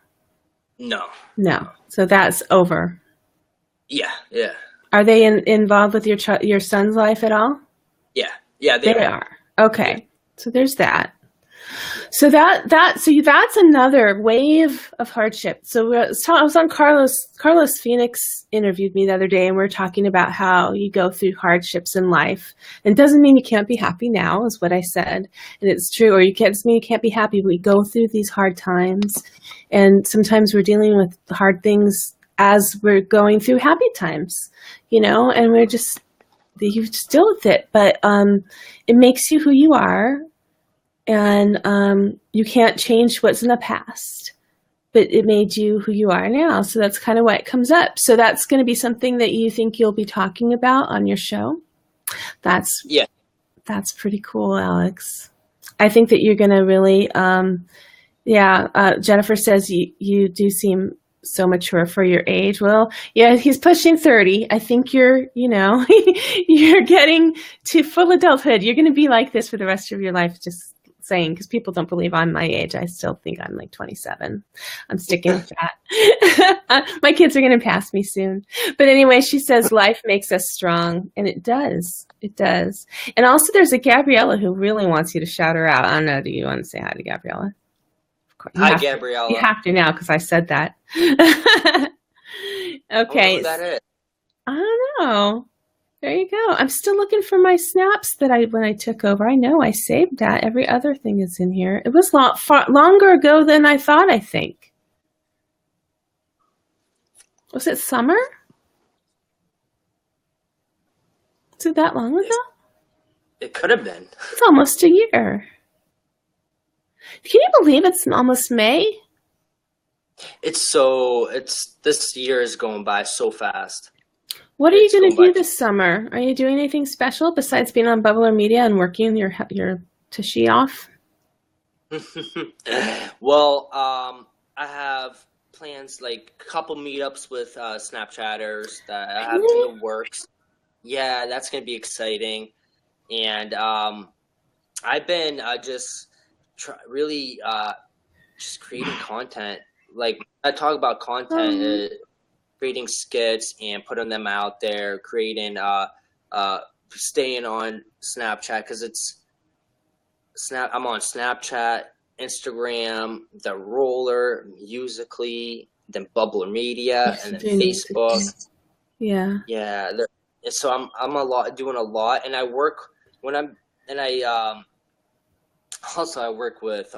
No. So that's over. Yeah. Are they involved with your son's life at all? Yeah, they are. Okay. Yeah. So there's that. So that's another wave of hardship. So I was on Carlos Phoenix interviewed me the other day, and we we're talking about how you go through hardships in life. And it doesn't mean you can't be happy now, is what I said. And it's true. Or it doesn't mean you can't be happy. We go through these hard times, and sometimes we're dealing with hard things as we're going through happy times, and you just deal with it. But it makes you who you are. And you can't change what's in the past, but it made you who you are now. So that's kind of why it comes up. So that's going to be something that you think you'll be talking about on your show. That's pretty cool, Alex. I think that you're going to really, Jennifer says you do seem so mature for your age. Well, yeah, he's pushing 30. I think you're getting to full adulthood. You're going to be like this for the rest of your life, just saying, because people don't believe I'm my age. I still think I'm like 27. I'm sticking with that. My kids are going to pass me soon. But anyway, she says life makes us strong, and it does. It does. And also there's a Gabriella who really wants you to shout her out. I don't know. Do you want to say hi to Gabriella? Of course. Hi, Gabriella. You have to now because I said that. Okay. Who that is? I don't know. There you go. I'm still looking for my snaps that when I took over. I know I saved that. Every other thing is in here. It was far longer ago than I thought, I think. Was it summer? Was it that long ago? It could have been. It's almost a year. Can you believe it's almost May? This year is going by so fast. What are you going to do this summer? Are you doing anything special besides being on Bubbler Media and working your tushy off? Well, I have plans, like a couple meetups with Snapchatters that I have in the works. Yeah, that's going to be exciting. And I've been just creating content. Like I talk about content, creating skits and putting them out there, creating staying on Snapchat because I'm on Snapchat, Instagram, the Roller, Musically, then Bubbler Media, and then Facebook. Yeah. So I'm doing a lot, and I work I work with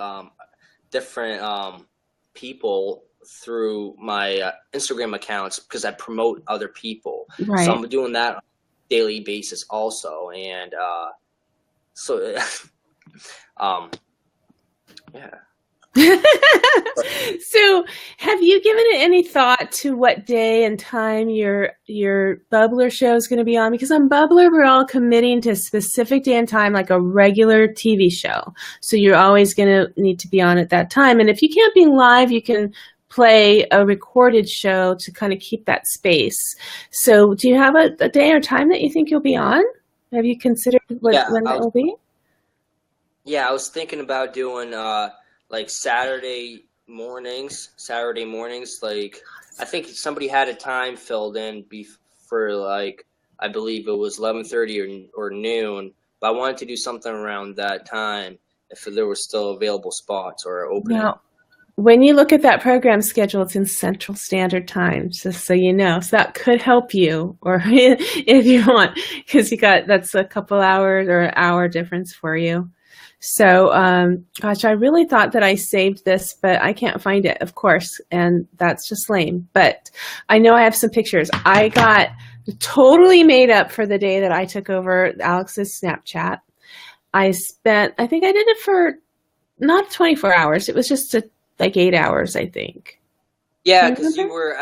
different people through my Instagram accounts because I promote other people. Right. So I'm doing that on a daily basis also, and yeah. So have you given it any thought to what day and time your Bubbler show is going to be on? Because on Bubbler, we're all committing to a specific day and time, like a regular TV show. So you're always going to need to be on at that time. And if you can't be live, you can play a recorded show to kind of keep that space. So do you have a day or time that you think you'll be on? Have you considered when that will be? Yeah, I was thinking about doing like Saturday mornings. Like, I think somebody had a time filled in for like, I believe it was 11:30 or noon, but I wanted to do something around that time if there were still available spots or opening. Now, when you look at that program schedule, it's in Central Standard Time, just so you know. So that could help you, or if you want, because that's a couple hours or an hour difference for you. So, gosh, I really thought that I saved this, but I can't find it, of course, and that's just lame. But I know I have some pictures. I got totally made up for the day that I took over Alex's Snapchat. I think I did it for not 24 hours. It was just like 8 hours, I think. Yeah, because you were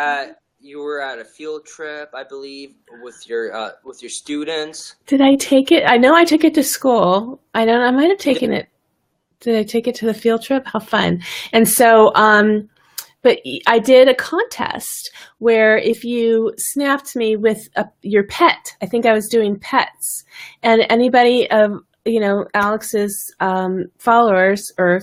at a field trip, I believe, with your students. Did I take it? I know I took it to school. I might have taken it. Did I take it to the field trip? How fun. And so, but I did a contest where if you snapped me with your pet, I think I was doing pets, and anybody of Alex's followers or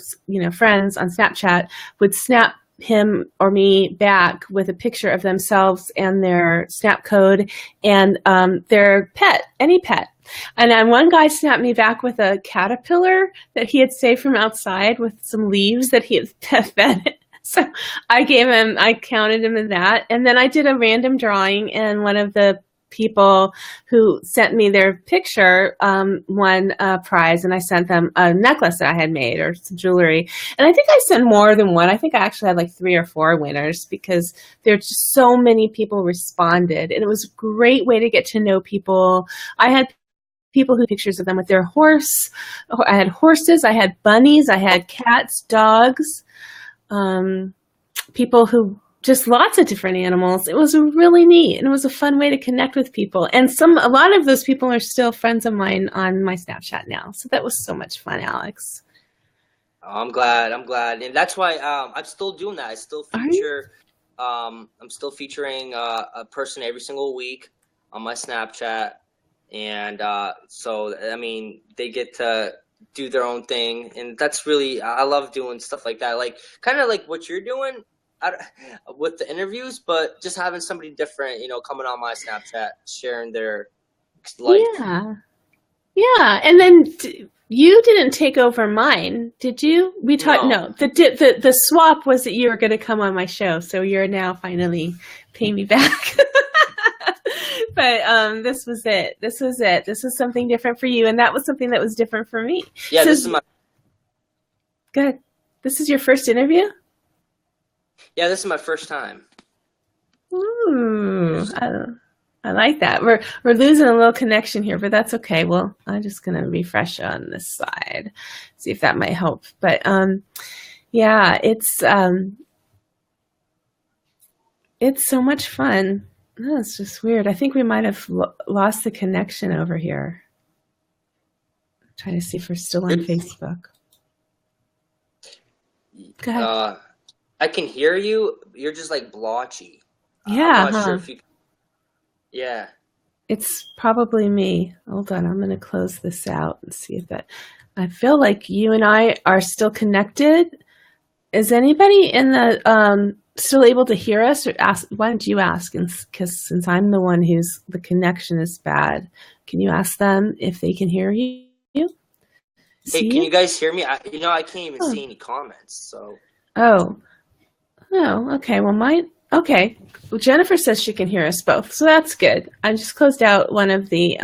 friends on Snapchat would snap him or me back with a picture of themselves and their snap code and their pet, any pet. And then one guy snapped me back with a caterpillar that he had saved from outside with some leaves that he had fed it. So I counted him in that. And then I did a random drawing, and one of the people who sent me their picture won a prize, and I sent them a necklace that I had made or some jewelry. And I think I sent more than one. I think I actually had like 3 or 4 winners because there just so many people responded, and it was a great way to get to know people. I had people who pictures of them with their horse. I had horses, I had bunnies, I had cats, dogs, people who just lots of different animals. It was really neat, and it was a fun way to connect with people. And a lot of those people are still friends of mine on my Snapchat now. So that was so much fun, Alex. Oh, I'm glad, and that's why I'm still doing that. I still feature. I'm still featuring a person every single week on my Snapchat, and so I mean they get to do their own thing, and that's really I love doing stuff like that, like kind of like what you're doing with the interviews, but just having somebody different, coming on my Snapchat, sharing their life. Yeah. And then you didn't take over mine, did you? We talked. No. The swap was that you were going to come on my show, so you're now finally paying me back. But this was it. This was something different for you, and that was something that was different for me. Yeah, so, this is my. Good. This is your first interview? Yeah, this is my first time. Ooh, I like that. We're losing a little connection here, but that's okay. Well, I'm just gonna refresh on this side, see if that might help. But yeah, it's so much fun. Oh, it's just weird. I think we might have lost the connection over here. I'm trying to see if we're still on Facebook. Go ahead. I can hear you. You're just like blotchy. Yeah. I'm not sure if you. Yeah. It's probably me. Hold on. I'm going to close this out and see if that. I feel like you and I are still connected. Is anybody in the still able to hear us? Or ask? Why don't you ask? Because since I'm the one the connection is bad, can you ask them if they can hear you? Hey, can you guys hear me? I can't even see any comments. So. Oh, okay. Well, okay. Well, Jennifer says she can hear us both, so that's good. I just closed out one of the,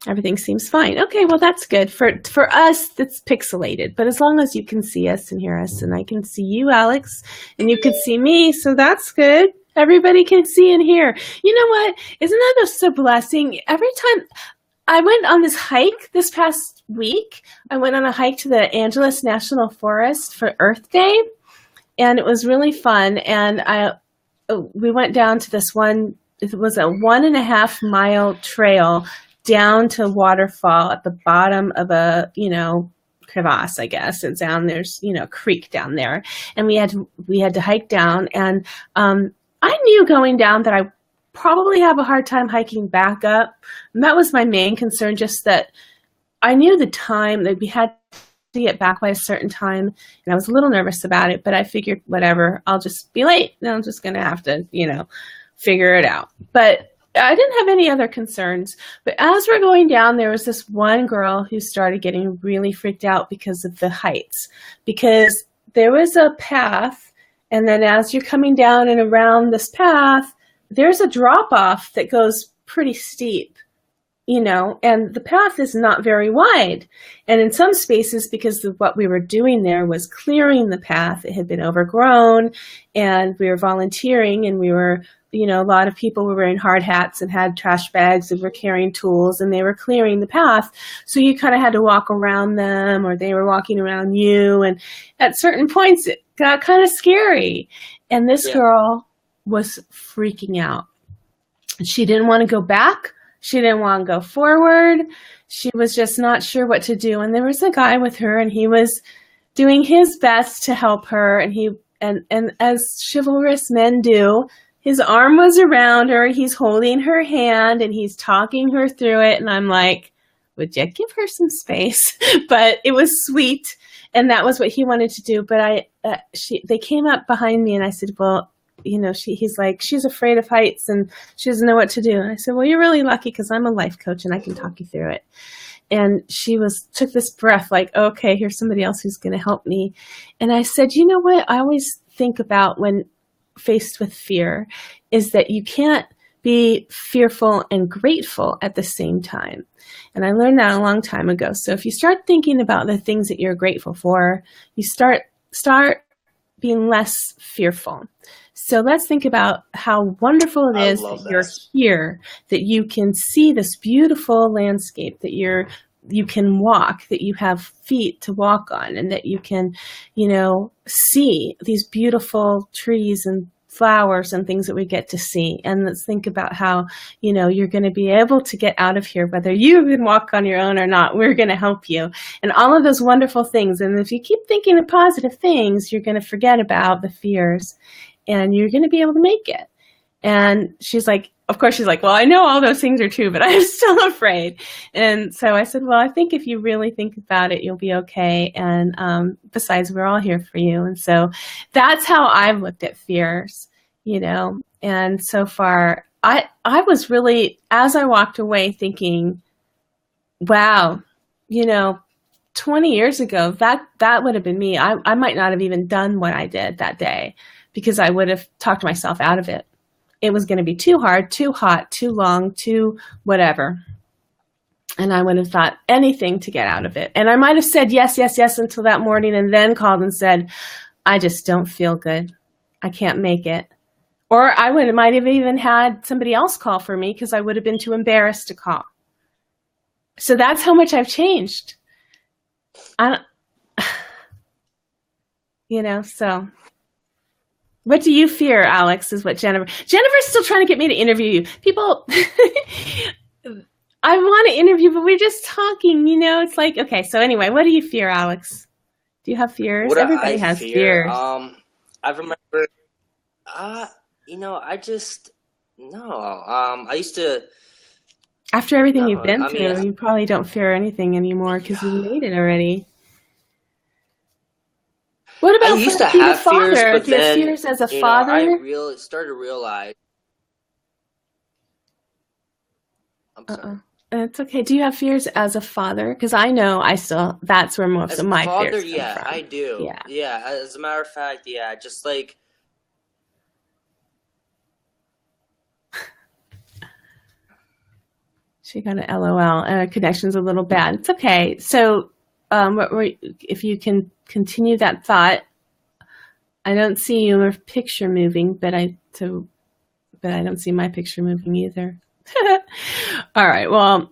everything seems fine. Okay, well, that's good. For us, it's pixelated, but as long as you can see us and hear us, and I can see you, Alex, and you can see me, so that's good. Everybody can see and hear. You know what? Isn't that just a blessing? Every time I went on this hike this past week, I went on a hike to the Angeles National Forest for Earth Day, and it was really fun. And we went down to this one. It was a 1.5 mile trail down to a waterfall at the bottom of a crevasse, I guess. It's down there's, a creek down there. And we had to hike down. And I knew going down that I probably have a hard time hiking back up. And that was my main concern, just that I knew the time that we had to get back by a certain time. And I was a little nervous about it, but I figured whatever, I'll just be late. And I'm just going to have to, figure it out. But I didn't have any other concerns. But as we're going down, there was this one girl who started getting really freaked out because of the heights. Because there was a path, and then as you're coming down and around this path, there's a drop-off that goes pretty steep, and the path is not very wide. And in some spaces, because of what we were doing there was clearing the path, it had been overgrown, and we were volunteering, and we were, a lot of people were wearing hard hats and had trash bags and were carrying tools, and they were clearing the path. So you kind of had to walk around them, or they were walking around you. And at certain points, it got kind of scary. And this girl was freaking out. She didn't want to go back. She didn't want to go forward. She was just not sure what to do. And there was a guy with her, and he was doing his best to help her. And as chivalrous men do, his arm was around her. He's holding her hand, and he's talking her through it. And I'm like, would you give her some space? But it was sweet. And that was what he wanted to do. But they came up behind me, and I said, well, he's like, she's afraid of heights and she doesn't know what to do. And I said, well, you're really lucky because I'm a life coach and I can talk you through it. And she took this breath like, okay, here's somebody else who's going to help me. And I said, you know what I always think about when faced with fear is that you can't be fearful and grateful at the same time. And I learned that a long time ago. So if you start thinking about the things that you're grateful for, you start being less fearful. So let's think about how wonderful it is that you're here, that you can see this beautiful landscape, that you can walk, that you have feet to walk on, and that you can, see these beautiful trees and flowers and things that we get to see. And let's think about how, you're going to be able to get out of here, whether you can walk on your own or not, we're going to help you. And all of those wonderful things. And if you keep thinking of positive things, you're going to forget about the fears. And you're going to be able to make it. And she's like, well, I know all those things are true, but I'm still afraid. And so I said, well, I think if you really think about it, you'll be okay. And besides, we're all here for you. And so that's how I've looked at fears, And so far, I was really, as I walked away thinking, wow, 20 years ago, that would have been me. I might not have even done what I did that day, because I would have talked myself out of it. It was going to be too hard, too hot, too long, too whatever. And I would have thought anything to get out of it. And I might have said yes, yes, yes until that morning, and then called and said, I just don't feel good. I can't make it. Or I might have even had somebody else call for me because I would have been too embarrassed to call. So that's how much I've changed. So... What do you fear, Alex, is what Jennifer's still trying to get me to interview you. People, I want to interview, but we're just talking, it's like, okay, so anyway, what do you fear, Alex? Do you have fears? Everybody has fears. I remember, I used to. After everything you've been through, you probably don't fear anything anymore because you made it already. What about I used to have fears, but do you have fears as a father? I started to realize. I'm sorry. It's okay. Do you have fears as a father? Because I know that's where most of my fears come from. Yeah, I do. Yeah. As a matter of fact, just like. She got an LOL. Connection's a little bad. It's okay. So, if you can continue that thought, I don't see your picture moving, but I don't see my picture moving either. All right. Well,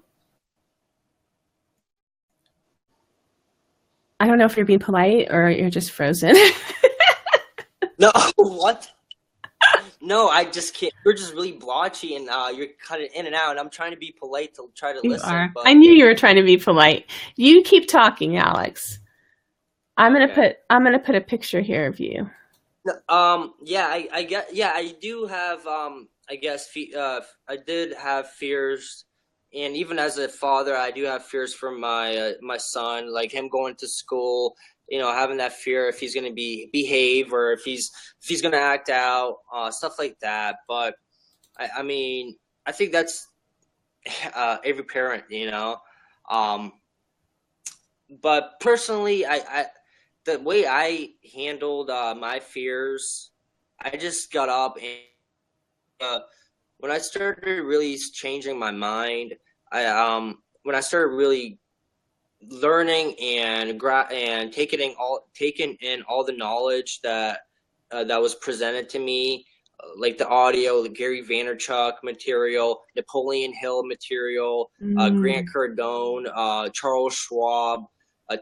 I don't know if you're being polite or you're just frozen. No, what? No, I just can't. You're just really blotchy, and you're cutting in and out. And I'm trying to be polite to try to listen. But... I knew you were trying to be polite. You keep talking, Alex. Okay. I'm gonna put a picture here of you. Yeah, I get. Yeah, I do have. I guess. I did have fears, and even as a father, I do have fears for my son, like him going to school. Having that fear if he's going to behave or if he's going to act out, stuff like that. But I mean, I think that's every parent. Um, but personally, the way I handled my fears, I just got up and when I started really changing my mind, when I started really learning and taking in all the knowledge that was presented to me, like the audio, the Gary Vaynerchuk material, Napoleon Hill material, Grant Mm. Cardone, Charles Schwab,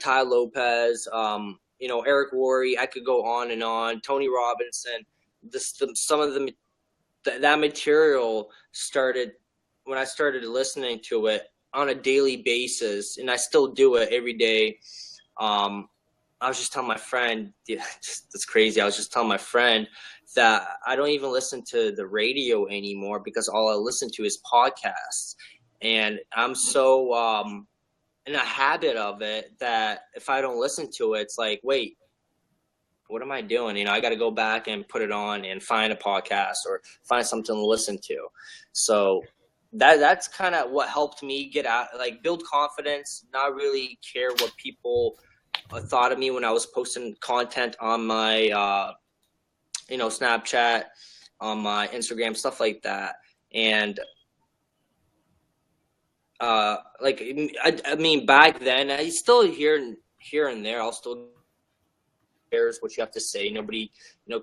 Ty Lopez, Eric Worre. I could go on and on. Tony Robinson. Some of that material started when I started listening to it on a daily basis, and I still do it every day. I was just telling my friend, that's crazy. I was just telling my friend that I don't even listen to the radio anymore because all I listen to is podcasts, and I'm so in a habit of it that if I don't listen to it, it's like, wait, what am I doing? I got to go back and put it on and find a podcast or find something to listen to. So that's kind of what helped me get out, like build confidence, not really care what people thought of me when I was posting content on my, Snapchat, on my Instagram, stuff like that. And I mean, back then, I still here and there, I'll still cares what you have to say. Nobody,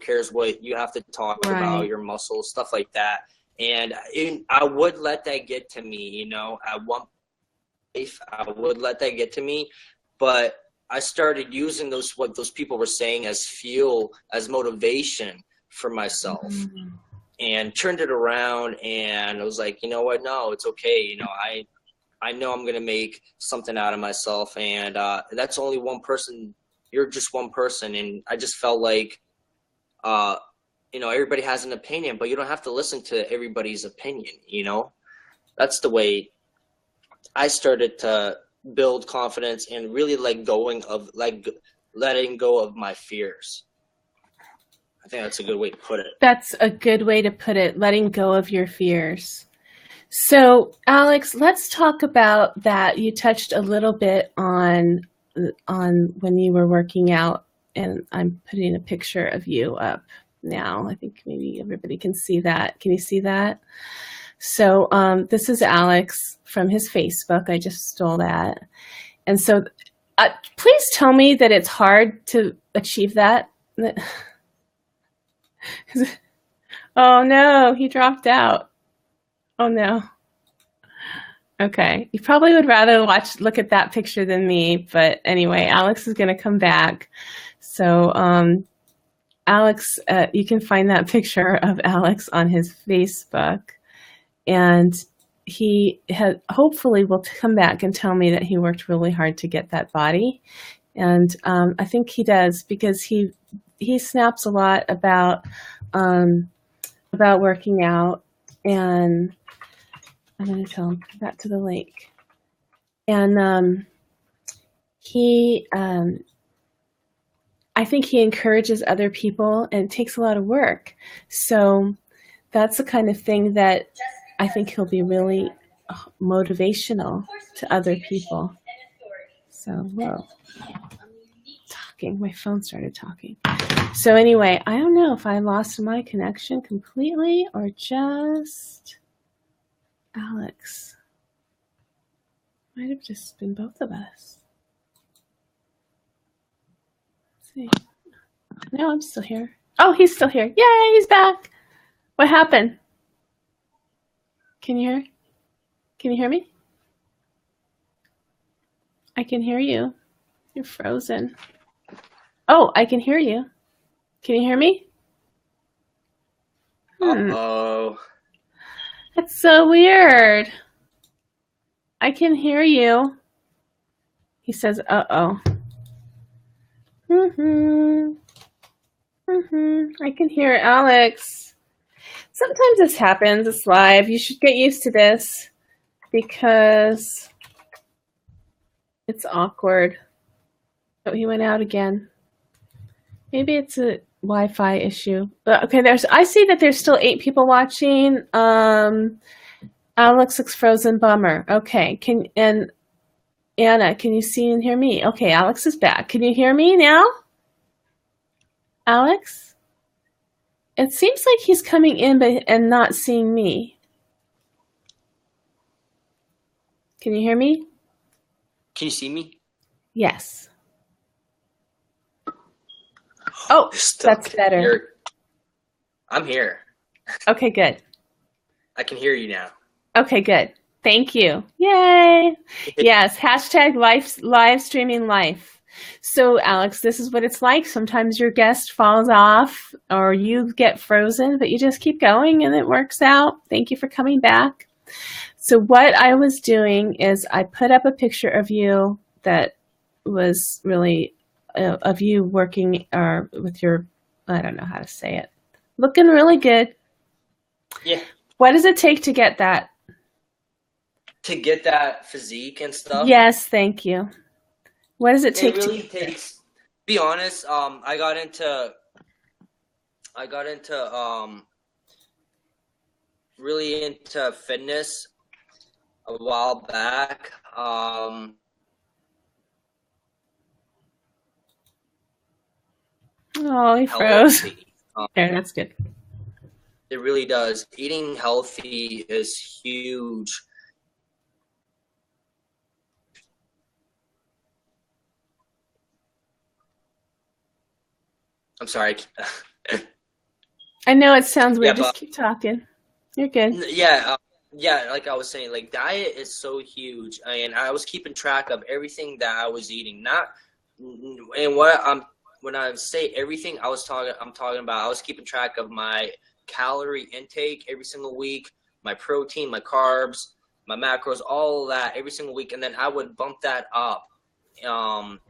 cares what you have to talk about, Right. your muscles, stuff like that. And I would let that get to me, at one life, I would let that get to me. But I started using what those people were saying as fuel, as motivation for myself. Mm. And turned it around, and I was like, you know what? No, it's okay. I know I'm gonna make something out of myself, and that's only one person. You're just one person, and I just felt like, everybody has an opinion, but you don't have to listen to everybody's opinion. That's the way I started to build confidence and really letting go of my fears. I think that's a good way to put it. That's a good way to put it, letting go of your fears. So, Alex, let's talk about that. You touched a little bit on when you were working out, and I'm putting a picture of you up now. I think maybe everybody can see that. Can you see that? So this is Alex from his Facebook. I just stole that. And so please tell me that it's hard to achieve that. Oh no, he dropped out. Oh no. Okay. You probably would rather look at that picture than me, but anyway, Alex is going to come back. So, Alex, you can find that picture of Alex on his Facebook, and he hopefully will come back and tell me that he worked really hard to get that body. And I think he does, because he snaps a lot about working out, and I'm going to tell him back to the lake. And I think he encourages other people, and it takes a lot of work. So that's the kind of thing that I think he'll be really motivational to other people. So, whoa. Talking. My phone started talking. So anyway, I don't know if I lost my connection completely or just Alex. Might have just been both of us. Let's see. No, I'm still here. Oh, he's still here. Yay, he's back. What happened? Can you hear me? I can hear you. You're frozen. Oh, I can hear you. Can you hear me? Uh-oh. That's so weird. I can hear you. He says, uh-oh. I can hear Alex. Sometimes this happens. It's live. You should get used to this because it's awkward. Oh, he went out again. Maybe it's a Wi-Fi issue. But okay, I see that there's still 8 people watching. Alex looks frozen. Bummer. Okay. And Anna, can you see and hear me? Okay, Alex is back. Can you hear me now? Alex? It seems like he's coming in and not seeing me. Can you hear me? Can you see me? Yes. Oh, that's better. I'm here. Okay, good. I can hear you now. Okay, good. Thank you. Yay. Yes, hashtag live streaming life. So, Alex, this is what it's like. Sometimes your guest falls off or you get frozen, but you just keep going and it works out. Thank you for coming back. So what I was doing is I put up a picture of you that was really of you working with your, I don't know how to say it, looking really good. Yeah. What does it take to get that? To get that physique and stuff? Yes, thank you. What does it take? It really takes, to be honest, I got into really into fitness a while back. Oh, he froze. There, that's good. It really does. Eating healthy is huge. I'm sorry. I know it sounds weird. Just keep talking. You're good. Yeah, like I was saying, like diet is so huge, and I was keeping track of everything that I was eating. When I say everything, I'm talking about I was keeping track of my calorie intake every single week, my protein, my carbs, my macros, all of that every single week, and then I would bump that up. And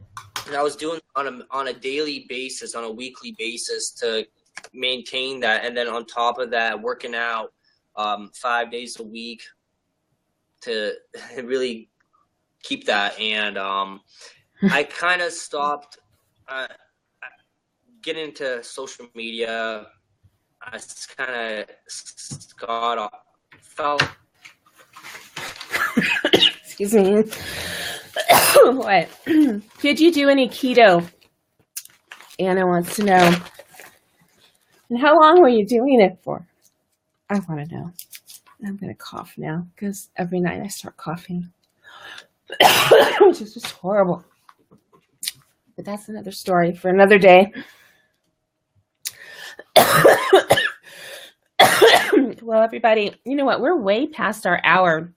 I was doing on a daily basis, on a weekly basis to maintain that, and then on top of that, working out 5 days a week to really keep that. And I kind of stopped getting into social media. I kind of fell. Excuse me. What? Did you do any keto? Anna wants to know. And how long were you doing it for? I want to know. I'm going to cough now because every night I start coughing, which is just horrible. But that's another story for another day. Well, everybody, you know what? We're way past our hour.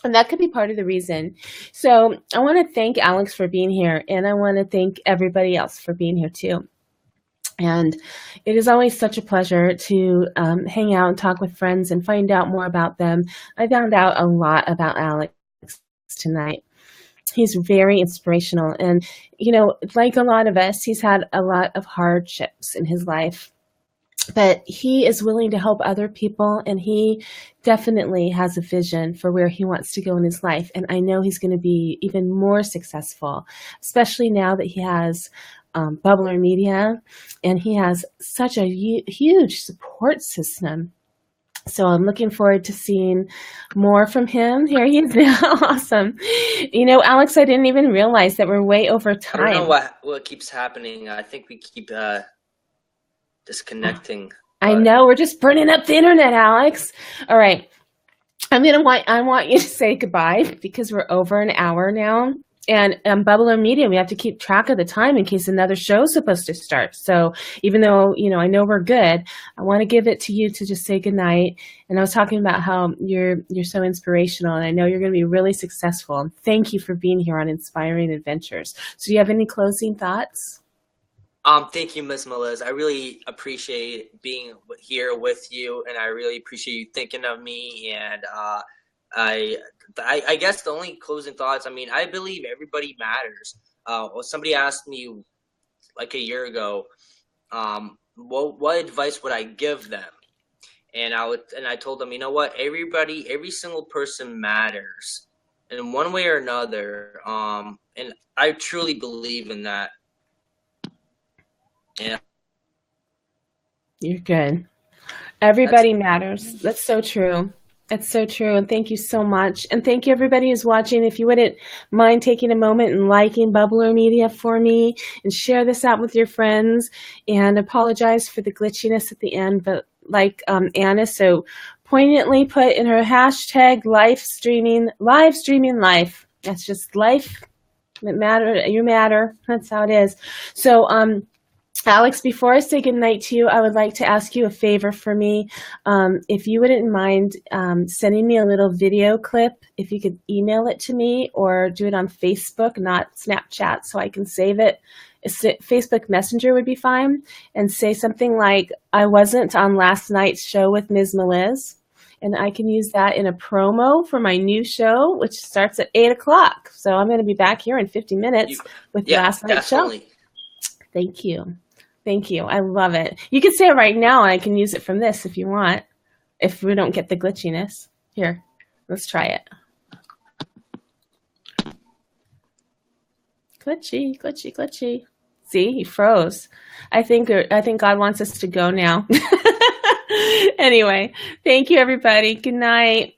And that could be part of the reason. So I want to thank Alex for being here. And I want to thank everybody else for being here too. And it is always such a pleasure to hang out and talk with friends and find out more about them. I found out a lot about Alex tonight. He's very inspirational. And, you know, like a lot of us, he's had a lot of hardships in his life. But he is willing to help other people, and he definitely has a vision for where he wants to go in his life. And I know he's going to be even more successful, especially now that he has Bubbler Media, and he has such a huge support system. So I'm looking forward to seeing more from him. Here he is now. Awesome. You know, Alex, I didn't even realize that we're way over time. I don't know what keeps happening. I think we keep disconnecting. I know, we're just burning up the internet, Alex. All right. I want you to say goodbye because we're over an hour now. And Bubbler Media, we have to keep track of the time in case another show is supposed to start. So even though, you know, I know we're good, I want to give it to you to just say goodnight. And I was talking about how you're so inspirational, and I know you're going to be really successful. And thank you for being here on Inspiring Adventures. So do you have any closing thoughts? Thank you, Miz Meliz. I really appreciate being here with you, and I really appreciate you thinking of me. And I guess the only closing thoughts, I mean, I believe everybody matters. Somebody asked me like a year ago, what advice would I give them? And I told them, you know what, every single person matters in one way or another. And I truly believe in that. Yeah. You're good. Everybody matters. That's so true. It's so true. And thank you so much. And thank you, everybody who's watching. If you wouldn't mind taking a moment and liking Bubbler Media for me and share this out with your friends, and apologize for the glitchiness at the end. But like Anna so poignantly put in her hashtag, live streaming life. That's just life. It matter. You matter. That's how it is. So, Alex, before I say goodnight to you, I would like to ask you a favor for me. If you wouldn't mind sending me a little video clip, if you could email it to me or do it on Facebook, not Snapchat, so I can save it. Facebook Messenger would be fine. And say something like, I wasn't on last night's show with Miz Meliz. And I can use that in a promo for my new show, which starts at 8 o'clock. So I'm going to be back here in 50 minutes with last night's show. Thank you. Thank you. I love it. You can say it right now, and I can use it from this if you want, if we don't get the glitchiness. Here, let's try it. Glitchy, glitchy, glitchy. See, he froze. I think God wants us to go now. Anyway, thank you, everybody. Good night.